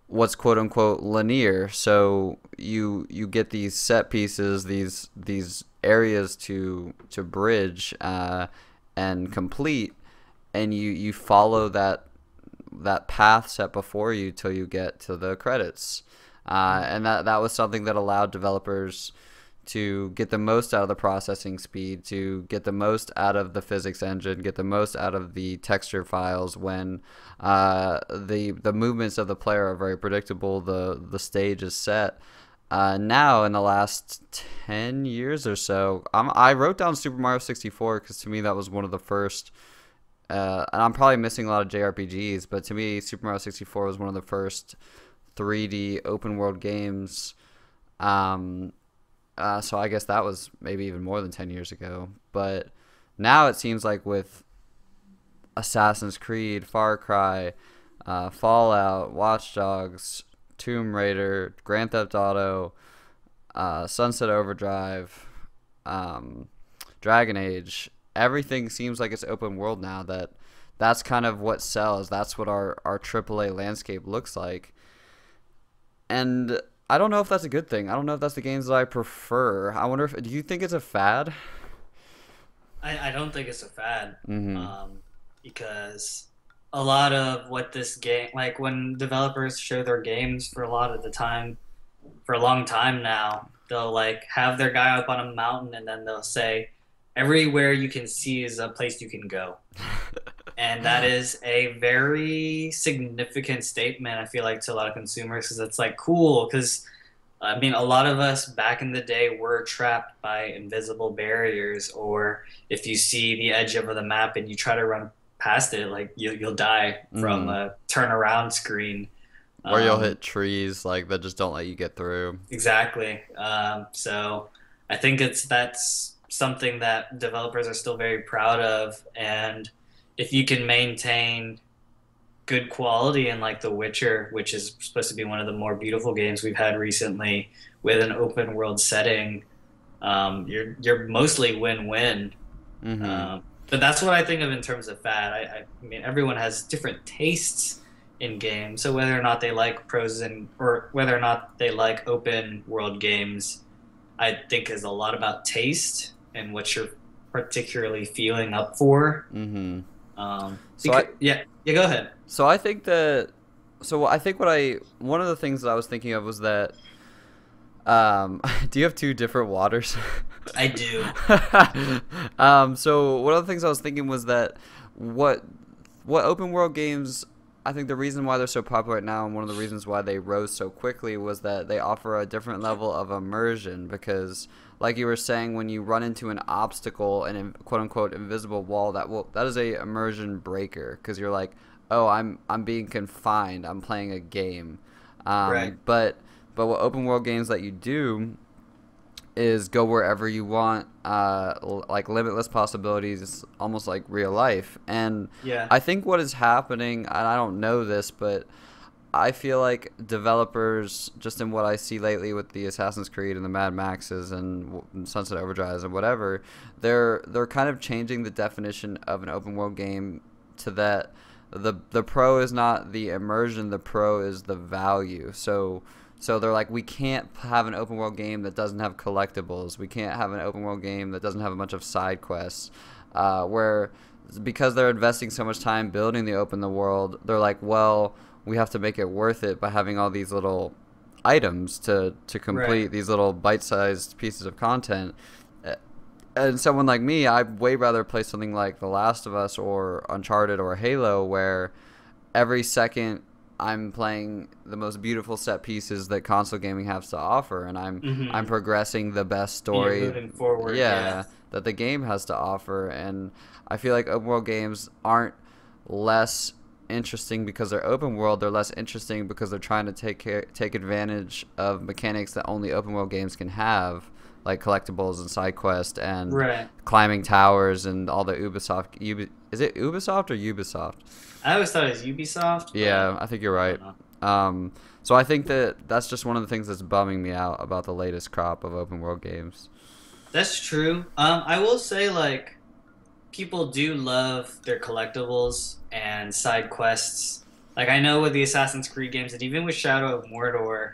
what's quote unquote linear. So you get these set pieces, these areas to bridge and complete, and you follow that path set before you till you get to the credits, and that was something that allowed developers to get the most out of the processing speed, to get the most out of the physics engine, get the most out of the texture files when the movements of the player are very predictable, the stage is set. Now, in the last 10 years or so, I wrote down Super Mario 64 because to me that was one of the first, and I'm probably missing a lot of JRPGs, but to me Super Mario 64 was one of the first 3D open world games. So I guess that was maybe even more than 10 years ago. But now it seems like with Assassin's Creed, Far Cry, Fallout, Watch Dogs, Tomb Raider, Grand Theft Auto, Sunset Overdrive, Dragon Age, everything seems like it's open world now. That's kind of what sells. That's what our AAA landscape looks like. And I don't know if that's a good thing. I don't know if that's the games that I prefer. I wonder do you think it's a fad? I don't think it's a fad, Mm-hmm. because a lot of what this game, like when developers show their games for a lot of the time, for a long time now, they'll like have their guy up on a mountain and then they'll say, everywhere you can see is a place you can go. And that is a very significant statement, I feel like, to a lot of consumers, because it's like cool. Because I mean, a lot of us back in the day were trapped by invisible barriers, or if you see the edge of the map and you try to run past it, like you'll die from a turnaround screen. Or you'll hit trees like that just don't let you get through. Exactly. So I think that's something that developers are still very proud of, and if you can maintain good quality in like The Witcher, which is supposed to be one of the more beautiful games we've had recently with an open world setting, you're mostly win-win. Mm-hmm. But that's what I think of in terms of fad. I mean, everyone has different tastes in games, so whether or not they like or whether or not they like open world games, I think is a lot about taste and what you're particularly feeling up for. Mm-hmm. Yeah, go ahead. So I think that. So I think one of the things that I was thinking of was that. Do you have two different waters? I do. So one of the things I was thinking was that what open world games I think the reason why they're so popular right now, and one of the reasons why they rose so quickly, was that they offer a different level of immersion. Because, like you were saying, when you run into an obstacle, an quote unquote invisible wall, that is a immersion breaker. Because you're like, oh, I'm being confined. I'm playing a game. Right. But what open world games let you do is go wherever you want, like limitless possibilities, almost like real life. And Yeah. I think what is happening, and I don't know this, but I feel like developers, just in what I see lately with the Assassin's Creed and the Mad Maxes and Sunset Overdrives and whatever, they're kind of changing the definition of an open world game to that the pro is not the immersion, the pro is the value. So they're like, we can't have an open world game that doesn't have collectibles. We can't have an open world game that doesn't have a bunch of side quests. Where because they're investing so much time building the world, they're like, well, we have to make it worth it by having all these little items to complete Right. these little bite-sized pieces of content. And someone like me, I'd way rather play something like The Last of Us or Uncharted or Halo, where every second I'm playing the most beautiful set pieces that console gaming has to offer, and I'm Mm-hmm. progressing the best And you're story, moving forward. Yeah. yeah, that the game has to offer. And I feel like open world games aren't less interesting because they're open world. They're less interesting because they're trying to take advantage of mechanics that only open world games can have, like collectibles and side quests and Right. climbing towers and all the is it Ubisoft or Ubisoft? I always thought it was Ubisoft. Yeah, I think you're I right. don't know. So I think that's just one of the things that's bumming me out about the latest crop of open world games. That's true. I will say, like, people do love their collectibles and side quests. Like, I know with the Assassin's Creed games, and even with Shadow of Mordor,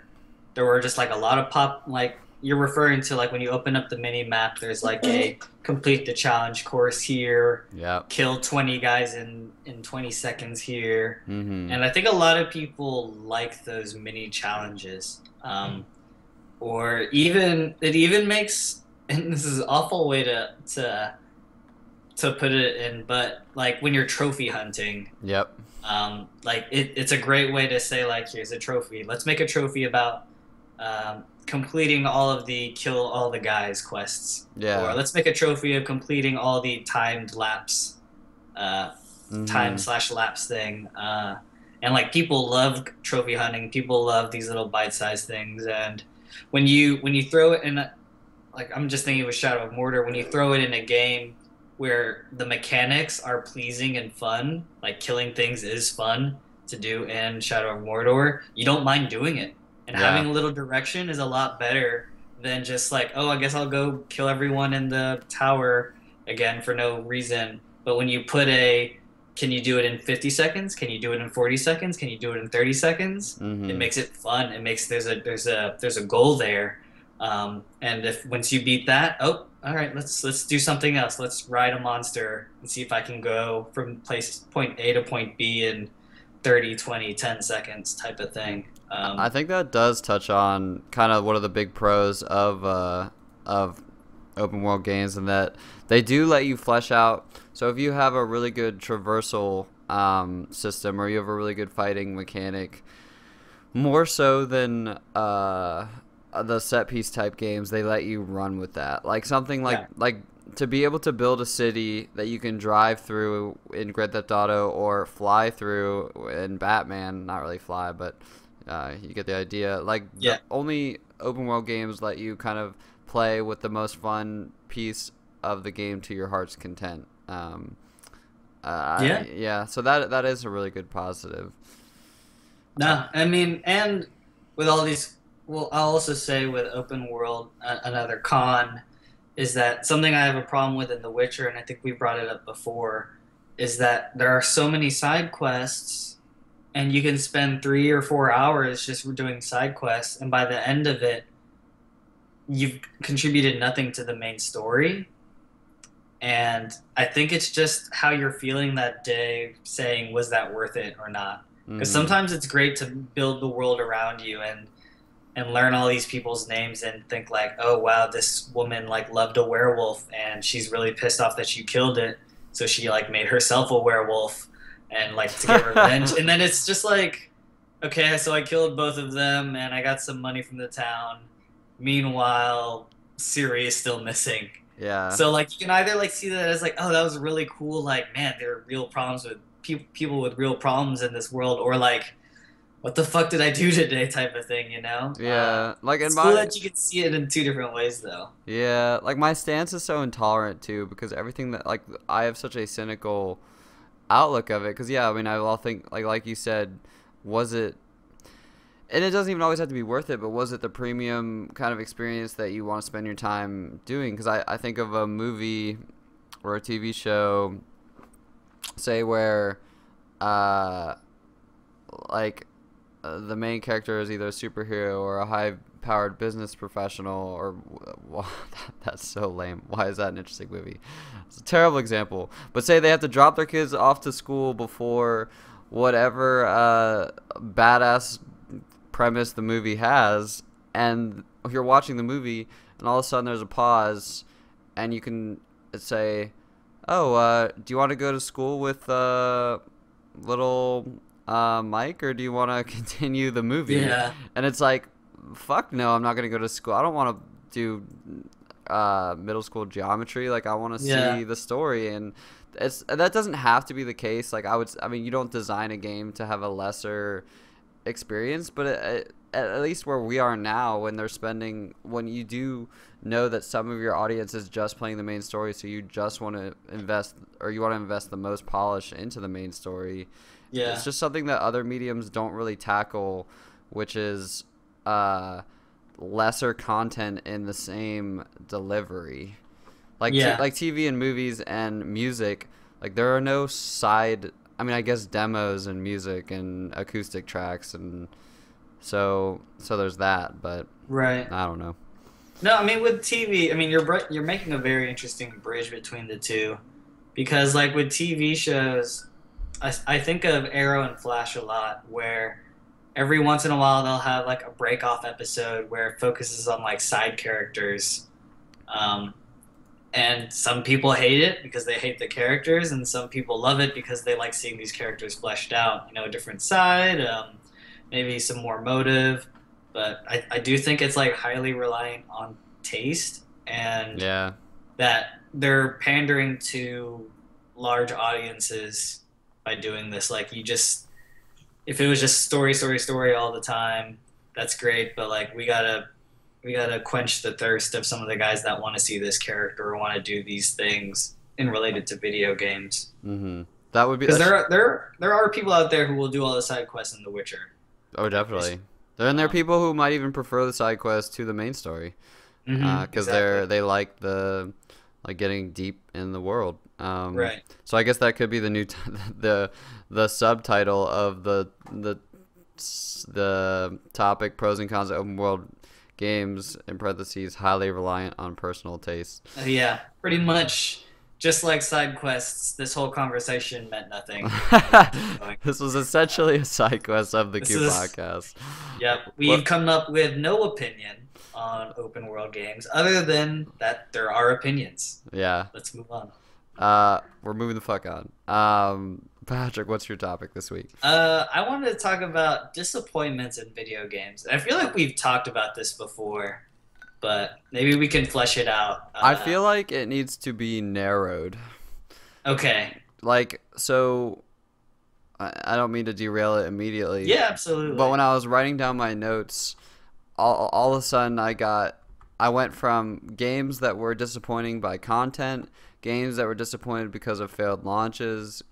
there were just like a lot of like you're referring to, like when you open up the mini map, there's like a complete the challenge course here, Yep. kill 20 guys in 20 seconds here. Mm-hmm. And I think a lot of people like those mini challenges. Or even it even makes, and this is an awful way to put it in, but like when you're trophy hunting, Yep. like it's a great way to say, like, here's a trophy. Let's make a trophy about completing all of the kill all the guys quests. Yeah. Or let's make a trophy of completing all the timed lapse, time slash lapse thing. And like people love trophy hunting. People love these little bite-sized things. And when you throw it in, like I'm just thinking with Shadow of Mordor, when you throw it in a game where the mechanics are pleasing and fun, like killing things is fun to do in Shadow of Mordor, you don't mind doing it. And Yeah. having a little direction is a lot better than just like, oh, I guess I'll go kill everyone in the tower again for no reason. But when you put can you do it in 50 seconds? Can you do it in 40 seconds? Can you do it in 30 seconds? Mm-hmm. It makes it fun. It makes there's a goal there. And if once you beat that, oh, all right, let's do something else. Let's ride a monster and see if I can go from point A to point B in 30, 20, 10 seconds type of thing. I think that does touch on kind of one of the big pros of open world games, and that they do let you flesh out. So if you have a really good traversal system, or you have a really good fighting mechanic, more so than the set piece type games, they let you run with that. Like something like to be able to build a city that you can drive through in Grand Theft Auto or fly through in Batman. Not really fly, but you get the idea. Like the only open world games let you kind of play with the most fun piece of the game to your heart's content. Yeah. So that is a really good positive. No, I mean, and with all these, well, I'll also say with open world, another con is that something I have a problem with in The Witcher, and I think we brought it up before, is that there are so many side quests, and you can spend 3 or 4 hours just doing side quests, and by the end of it, you've contributed nothing to the main story. And I think it's just how you're feeling that day, saying, was that worth it or not? Because sometimes it's great to build the world around you and learn all these people's names and think like, oh wow, this woman like loved a werewolf and she's really pissed off that you killed it, so she like made herself a werewolf. and like to get revenge. And then it's just like, okay, so I killed both of them and I got some money from the town. Meanwhile, Siri is still missing. Yeah. So like you can either like see that as like, oh, that was really cool, like man, there are real problems with people with real problems in this world, or like, what the fuck did I do today type of thing, you know? Yeah, like in It's cool my that you can see it in two different ways though. yeah, like my stance is so intolerant too because everything that like I have such a cynical outlook of it because yeah, I mean I'll think like you said, was it, and it doesn't even always have to be worth it, but was it the premium kind of experience that you want to spend your time doing? Because I think of a movie or a TV show, say where like the main character is either a superhero or a high-powered business professional, or well, that's so lame. Why is that an interesting movie? It's a terrible example. But say they have to drop their kids off to school before whatever badass premise the movie has, and you're watching the movie, and all of a sudden there's a pause, and you can say, "Oh, do you want to go to school with little Mike, or do you want to continue the movie?" Yeah. And it's like, fuck no, I'm not gonna go to school. I don't want to do middle school geometry. Like I want to see the story, and that doesn't have to be the case. Like I mean, you don't design a game to have a lesser experience, but at least where we are now, when you do know that some of your audience is just playing the main story, so you just want to invest the most polish into the main story. Yeah. It's just something that other mediums don't really tackle, which is lesser content in the same delivery. Like like TV and movies and music, like there are no side, I mean I guess demos and music and acoustic tracks, and so there's that, but right. I don't know. No, I mean with TV, I mean you're making a very interesting bridge between the two, because like with TV shows, I think of Arrow and Flash a lot, where every once in a while they'll have like a break off episode where it focuses on like side characters, and some people hate it because they hate the characters, and some people love it because they like seeing these characters fleshed out, you know, a different side, maybe some more motive. But I do think it's like highly reliant on taste, and that they're pandering to large audiences by doing this. Like if it was just story all the time, that's great, but like we gotta quench the thirst of some of the guys that want to see this character or want to do these things in related to video games. Mm-hmm. That would be because there are people out there who will do all the side quests in The Witcher. Oh, definitely. There are people who might even prefer the side quests to the main story, because they like getting deep in the world. Right. So I guess that could be the new the subtitle of the topic: pros and cons of open world games, in parentheses, highly reliant on personal taste. Yeah, pretty much. Just like side quests, this whole conversation meant nothing. This was essentially a side quest of the Q podcast. Yep, we've come up with no opinion on open world games other than that there are opinions. Yeah. Let's move on. We're moving the fuck on. Patrick, what's your topic this week? I wanted to talk about disappointments in video games. I feel like we've talked about this before, but maybe we can flesh it out. I feel like it needs to be narrowed. Okay. Like, so I don't mean to derail it immediately. Yeah, absolutely. But when I was writing down my notes, all of a sudden I went from games that were disappointing by content, games that were disappointed because of failed launches,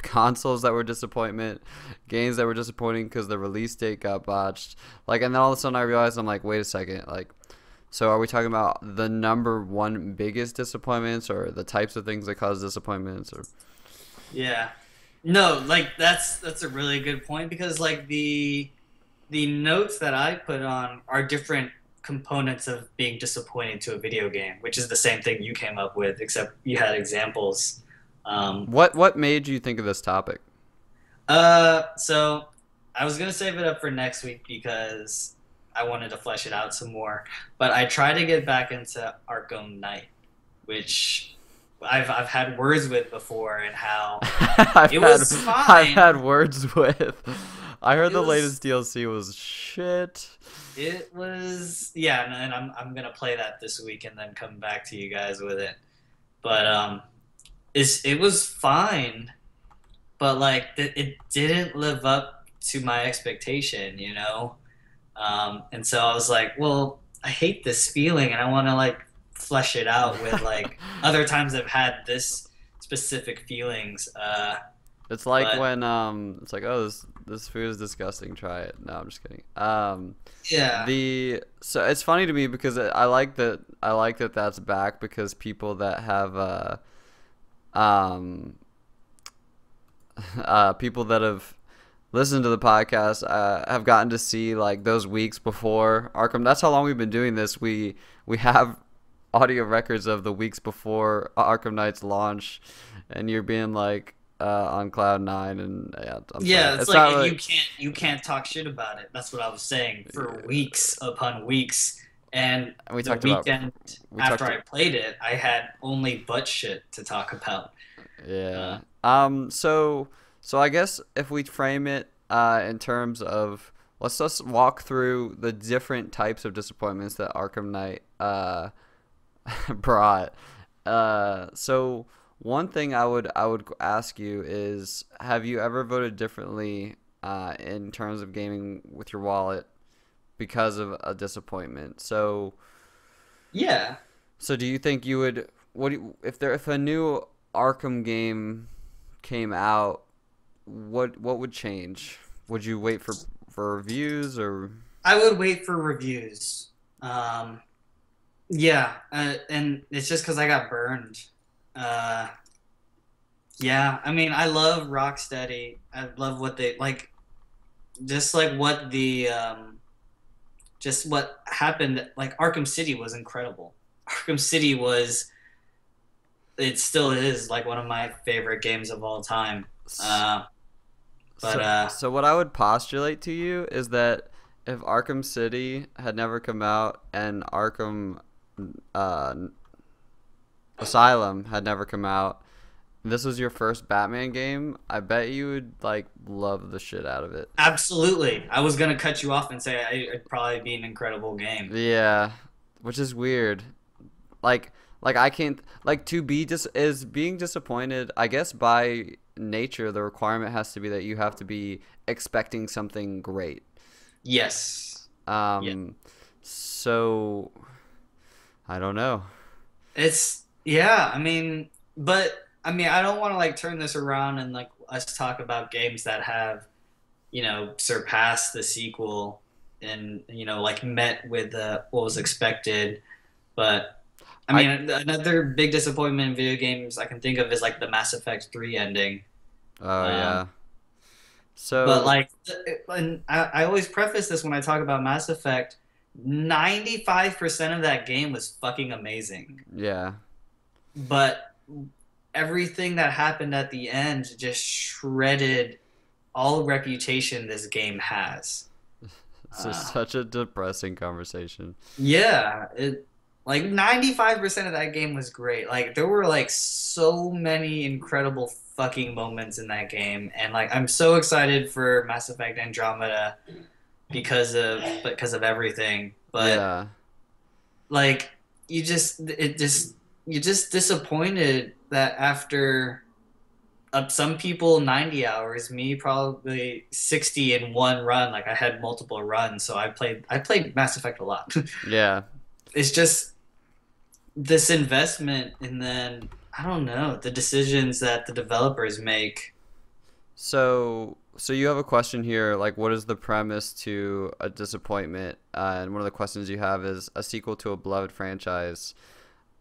consoles that were disappointment, games that were disappointing because the release date got botched. Like, and then all of a sudden I realized, I'm like, wait a second, like, so are we talking about the number one biggest disappointments, or the types of things that cause disappointments, or? Yeah. No, like that's a really good point, because like the notes that I put on are different components of being disappointing to a video game, which is the same thing you came up with, except you had examples. What made you think of this topic? So I was gonna save it up for next week because I wanted to flesh it out some more, but I tried to get back into Arkham Knight, which I've had words with before, and how I've it had was I've fine. had words with. I heard It the was latest DLC was shit. it was yeah, and I'm gonna play that this week and then come back to you guys with it. But it was fine, but like it didn't live up to my expectation, you know. And so I was like, well, I hate this feeling, and I want to like flesh it out with like other times I've had this specific feelings. It's like But when it's like, oh, this food is disgusting, try it. No, I'm just kidding. yeah, The so it's funny to me because I like that that's back because people that have um people that have listened to the podcast have gotten to see like those weeks before Arkham. That's how long we've been doing this. We have audio records of the weeks before Arkham Knight's launch, and you're being like on cloud nine, and yeah, I'm sorry. yeah. It's It's like not and really. you can't talk shit about it. That's what I was saying for weeks upon weeks. And And we the talked about weekend we after talked. I played it, I had only butt shit to talk about. Uh, Yeah. So I guess if we frame it in terms of let's just walk through the different types of disappointments that Arkham Knight brought. So one thing I would ask you is, have you ever voted differently in terms of gaming with your wallet because of a disappointment? yeah, So do you think you would if a new Arkham game came out, what would change? Would you wait for reviews or I would wait for reviews. Um, Yeah, and it's just because I got burned. Uh, yeah, I mean, I love Rocksteady. I love what they like, just like what just what happened. Like Arkham City was incredible. Arkham City was, it still is like one of my favorite games of all time. Uh, but so what I would postulate to you is that if Arkham City had never come out and Arkham uh, Asylum had never come out, this was your first Batman game, I bet you would like love the shit out of it. absolutely, I was gonna cut you off and say it'd probably be an incredible game. Yeah, which is weird. Like I can't like to be is being disappointed. I guess by nature the requirement has to be that you have to be expecting something great. Yes. Yeah. Um, so I don't know. It's yeah, I mean, but I mean, I don't want to like turn this around and like us talk about games that have, surpassed the sequel and like met with what was expected. But I I mean, another big disappointment in video games I can think of is like the Mass Effect 3 ending. oh Um, yeah. but So like, and I always preface this when I talk about Mass Effect. 95% of that game was fucking amazing. yeah. But everything that happened at the end just shredded all reputation this game has. This is Uh, such a depressing conversation. yeah, it like 95% of that game was great. Like there were like so many incredible fucking moments in that game, and like I'm so excited for Mass Effect Andromeda because of everything. But Yeah. like you just it just you're just disappointed that after some people 90 hours, me probably 60 in one run. Like I had multiple runs, so I played Mass Effect a lot. Yeah. It's just this investment, and then I don't know the decisions that the developers make. So you have a question here, like what is the premise to a disappointment? And one of the questions you have is a sequel to a beloved franchise.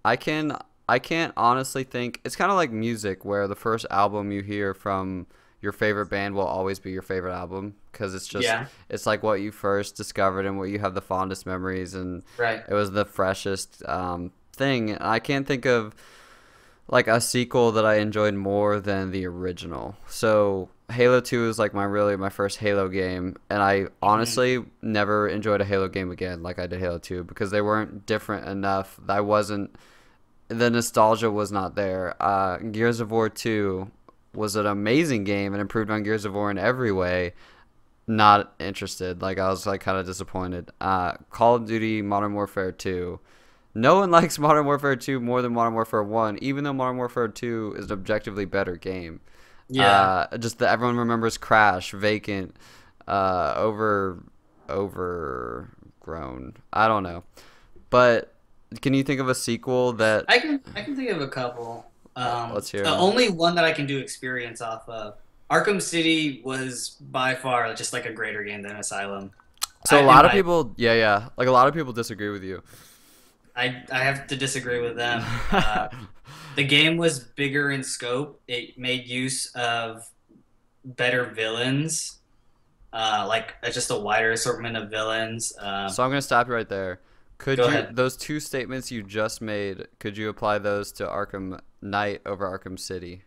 I can I can't honestly think. It's kind of like music, where the first album you hear from your favorite band will always be your favorite album because Yeah, it's like what you first discovered and what you have the fondest memories, and right. it was the freshest thing. And I can't think of like a sequel that I enjoyed more than the original. So Halo 2 is like my first Halo game, and I Mhm. honestly never enjoyed a Halo game again like I did Halo 2 because they weren't different enough. I wasn't the nostalgia was not there. Gears of War 2 was an amazing game and improved on Gears of War in every way. Not interested. Like, I was like kind of disappointed. Call of Duty Modern Warfare 2. No one likes Modern Warfare 2 more than Modern Warfare 1, even though Modern Warfare 2 is an objectively better game. Yeah. Just that everyone remembers Crash, Vacant, overgrown. I don't know. But can you think of a sequel that? I can think of a couple. Let's hear The 'em. only one that I can do experience off of, Arkham City was by far just like a greater game than Asylum. So a In lot of my people, yeah, like a lot of people disagree with you. I have to disagree with them. The game was bigger in scope. It made use of better villains, like just a wider assortment of villains. So I'm gonna stop you right there. Could Go you ahead. those two statements you just made? Could you apply those to Arkham Knight over Arkham City?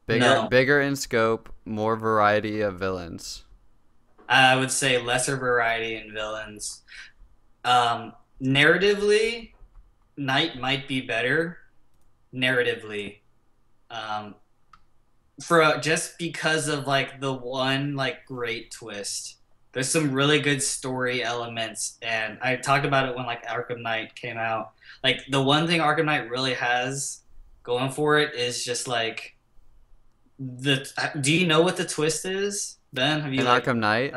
No, Bigger in scope, more variety of villains. I would say lesser variety in villains. Narratively, Knight might be better. Narratively, um, just because of like the one like great twist. There's some really good story elements, and I talked about it when like Arkham Knight came out. Like the one thing Arkham Knight really has going for it is just like the. Do you know what the twist is, Ben? Have In you like? Arkham Knight,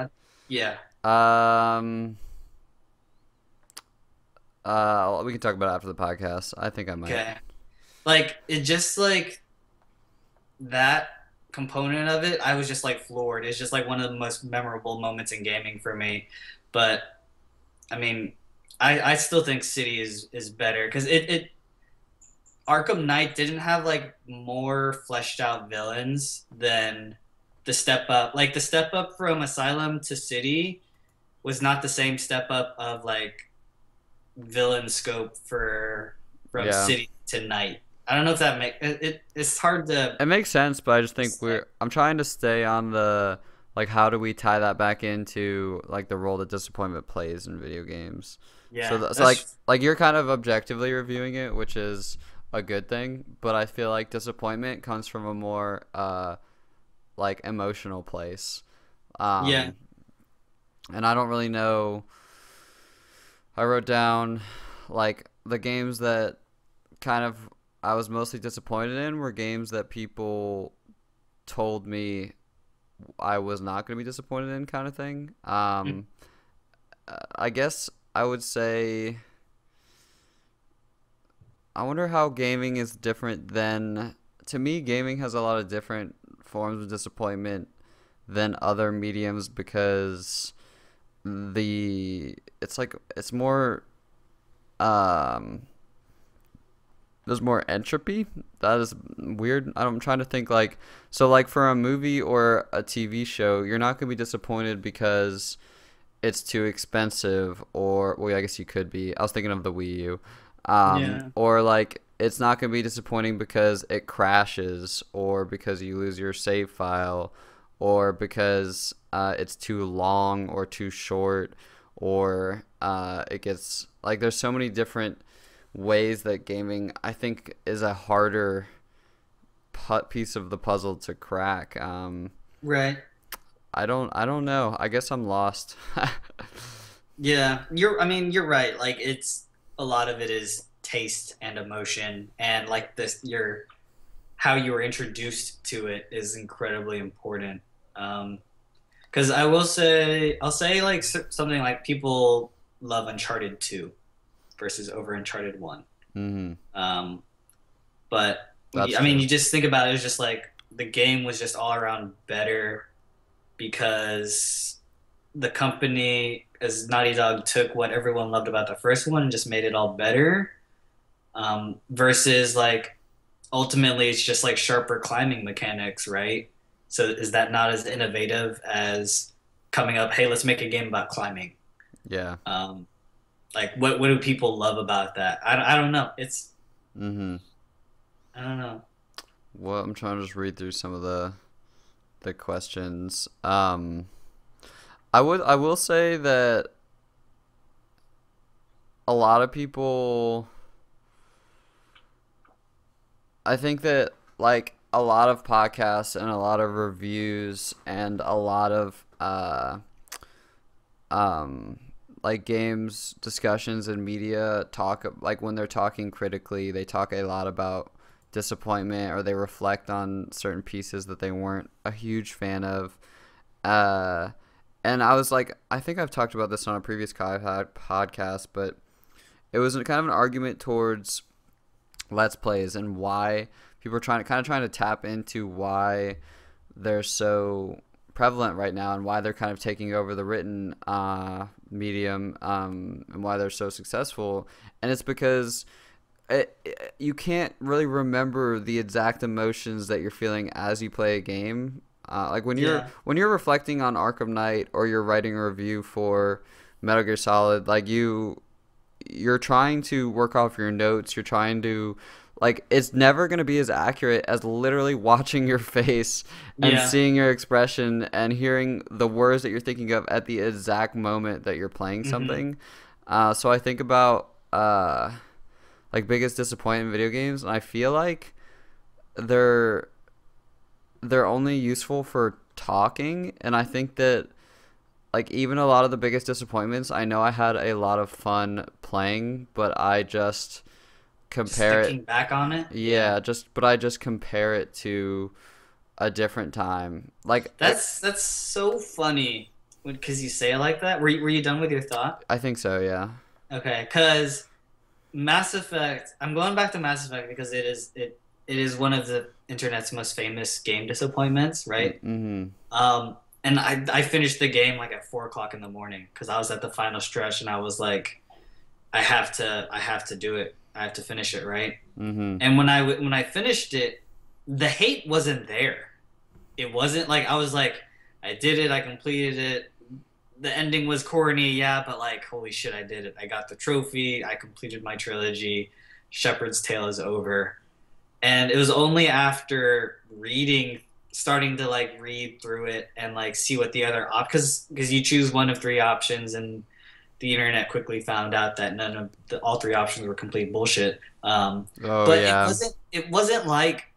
Yeah. um, we can talk about it after the podcast. I think I might. Okay. Like it just like that component of it, I was just like floored. It's just like one of the most memorable moments in gaming for me. But I mean, I still think City is better because it Arkham Knight didn't have like more fleshed out villains than the step up. Like the step up from Asylum to City was not the same step up of like villain scope for from Yeah. City to Knight. I don't know if that it's hard to It makes sense, but I just think say. I'm trying to stay on the like how do we tie that back into like the role that disappointment plays in video games. So, Yeah, so like you're kind of objectively reviewing it, which is a good thing, but I feel like disappointment comes from a more like emotional place. yeah, Um and I don't really know. I wrote down like the games that kind of I was mostly disappointed in were games that people told me I was not going to be disappointed in, kind of thing. I guess I would say I wonder how gaming is different than to me gaming has a lot of different forms of disappointment than other mediums because it's like it's more um there's more entropy. That is weird. I'm trying to think like so like for a movie or a TV show, you're not gonna be disappointed because it's too expensive or well, I guess you could be. I was thinking of the Wii U. yeah, Or like it's not gonna be disappointing because it crashes or because you lose your save file or because it's too long or too short or it gets like there's so many different ways that gaming I think is a harder piece of the puzzle to crack. right. I don't know. I guess I'm lost. Yeah, I mean, you're right. Like it's a lot of it is taste and emotion, and like this, your how you were introduced to it is incredibly important. Because I'll say like something like people love Uncharted 2 versus over Uncharted 1. hmm Um, but That's I mean, true. you just think about it, it's just like the game was just all around better because the company, as Naughty Dog, took what everyone loved about the first one and just made it all better. Versus like ultimately, it's just like sharper climbing mechanics, right? So is that not as innovative as coming up? Hey, let's make a game about climbing. Yeah. Um, like what do people love about that? I don't know. hmm I don't know. Well, I'm trying to just read through some of the questions. I will say that a lot of people I think that like a lot of podcasts and a lot of reviews and a lot of um like games discussions and media talk, like when they're talking critically, they talk a lot about disappointment, or they reflect on certain pieces that they weren't a huge fan of. uh and I was like, I think I've talked about this on a previous podcast, but it was kind of an argument towards Let's Plays and why people are trying to tap into why they're so prevalent right now, and why they're kind of taking over the written medium, and why they're so successful. And it's because you can't really remember the exact emotions that you're feeling as you play a game. Like Yeah. when you're reflecting on Arkham Knight, or you're writing a review for Metal Gear Solid, like you're trying to work off your notes. You're trying to, like, it's never going to be as accurate as literally watching your face and Yeah. seeing your expression and hearing the words that you're thinking of at the exact moment that you're playing Hmm. something. So I think about like biggest disappointment in video games, and I feel like they're they're only useful for talking. And I think that, like, even a lot of the biggest disappointments, I know I had a lot of fun playing, but I just Just compare it. thinking back on it. Yeah. Yeah, but I just compare it to a different time. Like That's so funny because you say it like that. Were you done with your thought? I think so, yeah. Okay, because Mass Effect. I'm going back to Mass Effect because it is one of the internet's most famous game disappointments, right? Mm-hmm. And I finished the game like at 4 o'clock in the morning because I was at the final stretch and I was like, I have to do it. I have to finish it, right? Mm-hmm. And when I finished it, the hate wasn't there. It wasn't like I was like, I did it, I completed it. The ending was corny, yeah, but like, holy shit, I did it. I got the trophy. I completed my trilogy. Shepherd's Tale is over. And it was only after starting to like read through it and like see what the other because you choose one of three options, and the internet quickly found out that none of all three options were complete bullshit. Oh But yeah. it wasn't like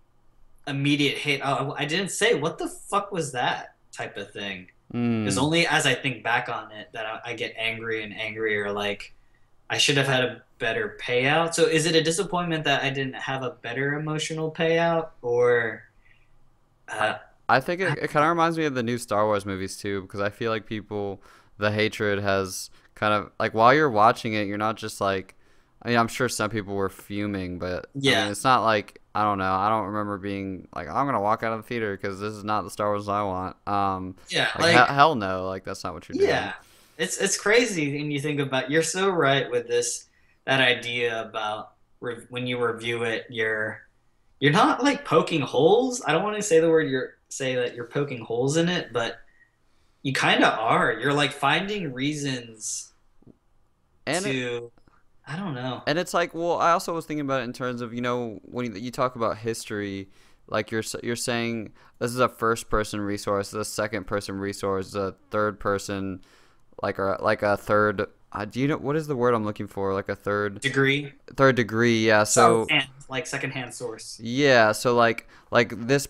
immediate hate. I didn't say what the fuck was that type of thing. It's Mm. only as I think back on it that I get angry and angrier. Like I should have had a better payout. So is it a disappointment that I didn't have a better emotional payout, or I uh, I think it kind of reminds me of the new Star Wars movies too, because I feel like people, the hatred has kind of, like, while you're watching it, you're not just like, I mean, I'm sure some people were fuming, but I mean, yeah, it's not like, I don't know, I don't remember being like, I'm gonna walk out of the theater because this is not the Star Wars I want. yeah, Like like hell no, like that's not what you're doing. yeah, it's crazy. And you think about, you're so right with this, that idea about when you review it, you're not like poking holes. I don't want to say the word say that you're poking holes in it, but you kind of are. You're like finding reasons And it, to, I don't know. And it's like, well, I also was thinking about it in terms of, when you talk about history, like you're saying this is a first person resource, this is a second person resource, a third person, like a third. Do you know what is the word I'm looking for? Like a Degree, third degree. Yeah. So secondhand, like secondhand source. yeah. So like this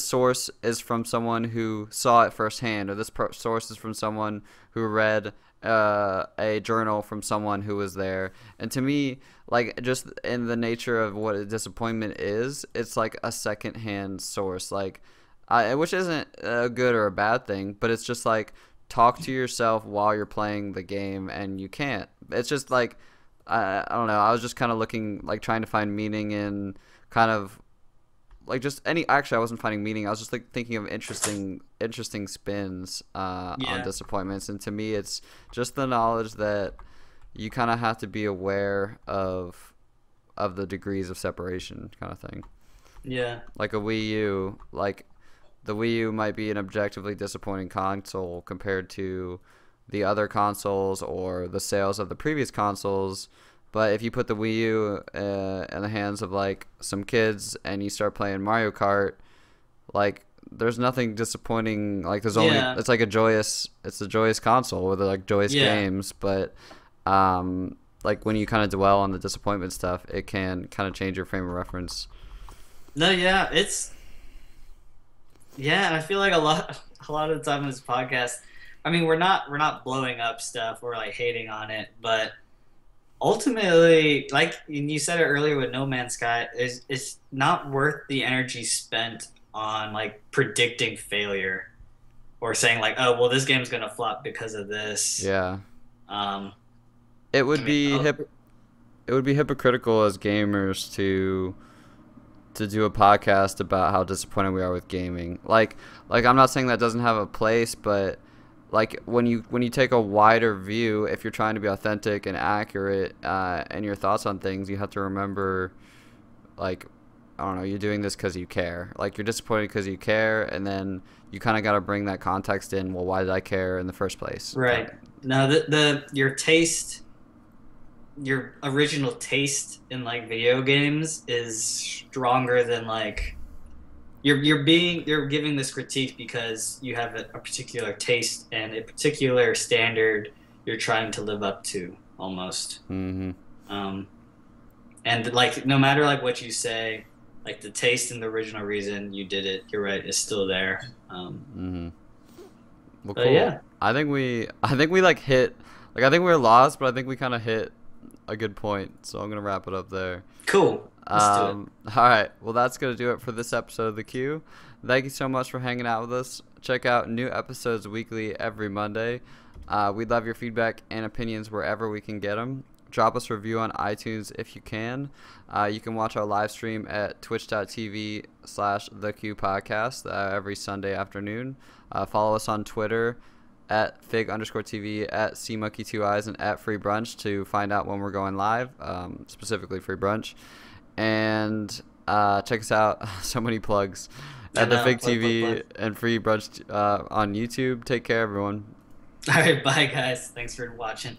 source is from someone who saw it firsthand, or this source is from someone who read a journal from someone who was there. And to me, like, just in the nature of what a disappointment is, it's like a secondhand source, like, which isn't a good or a bad thing, but it's just like, talk to yourself while you're playing the game, and you can't. It's just like, I don't know. I was just kind of looking, like, trying to find meaning in kind of like just any. Actually, I wasn't finding meaning. I was just like thinking of interesting spins on Yeah, disappointments. And to me, it's just the knowledge that you kind of have to be aware of the degrees of separation, kind of thing. yeah, Like a Wii U, like the Wii U might be an objectively disappointing console compared to the other consoles or the sales of the previous consoles. But if you put the Wii U in the hands of like some kids and you start playing Mario Kart, like there's nothing disappointing. Like there's only yeah, it's a joyous console with like joyous yeah. games. But like when you kind of dwell on the disappointment stuff, it can kind of change your frame of reference. No, yeah, it's yeah. I feel like a lot of the time in this podcast, I mean, we're not blowing up stuff. We're like hating on it, but ultimately, like you said it earlier with No Man's Sky, is it's not worth the energy spent on like predicting failure or saying like, oh well, this game's gonna flop because of this. Yeah. Um, It I would mean, be oh, it would be hypocritical as gamers to do a podcast about how disappointed we are with gaming. Like I'm not saying that doesn't have a place, but like when you take a wider view, if you're trying to be authentic and accurate in your thoughts on things, you have to remember, like, I don't know, you're doing this because you care. Like, you're disappointed because you care, and then you kind of got to bring that context in. Well, why did I care in the first place? right. No, the your taste, your original taste in like video games is stronger than like you're giving this critique because you have a particular taste and a particular standard you're trying to live up to almost. Mm-hmm. Um, and like no matter like what you say, like the taste and the original reason you did it, you're right, is still there. Mm-hmm. Well, But cool. yeah, I think we like hit, like, I think we were lost, but I think we kind of hit a good point. So I'm gonna wrap it up there. cool. Let's do it. All right. Well, that's going to do it for this episode of The Queue. Thank you so much for hanging out with us. Check out new episodes weekly every Monday. We'd love your feedback and opinions wherever we can get them. Drop us a review on iTunes if you can. You can watch our live stream at twitch.tv/TheQPodcast every Sunday afternoon. Follow us on Twitter at fig_TV, at cmonkey2eyes, and at freebrunch to find out when we're going live, specifically freebrunch. And check us out. So many plugs at the Fig TV and freebrunch on YouTube. Take care, everyone. All right, bye guys. Thanks for watching.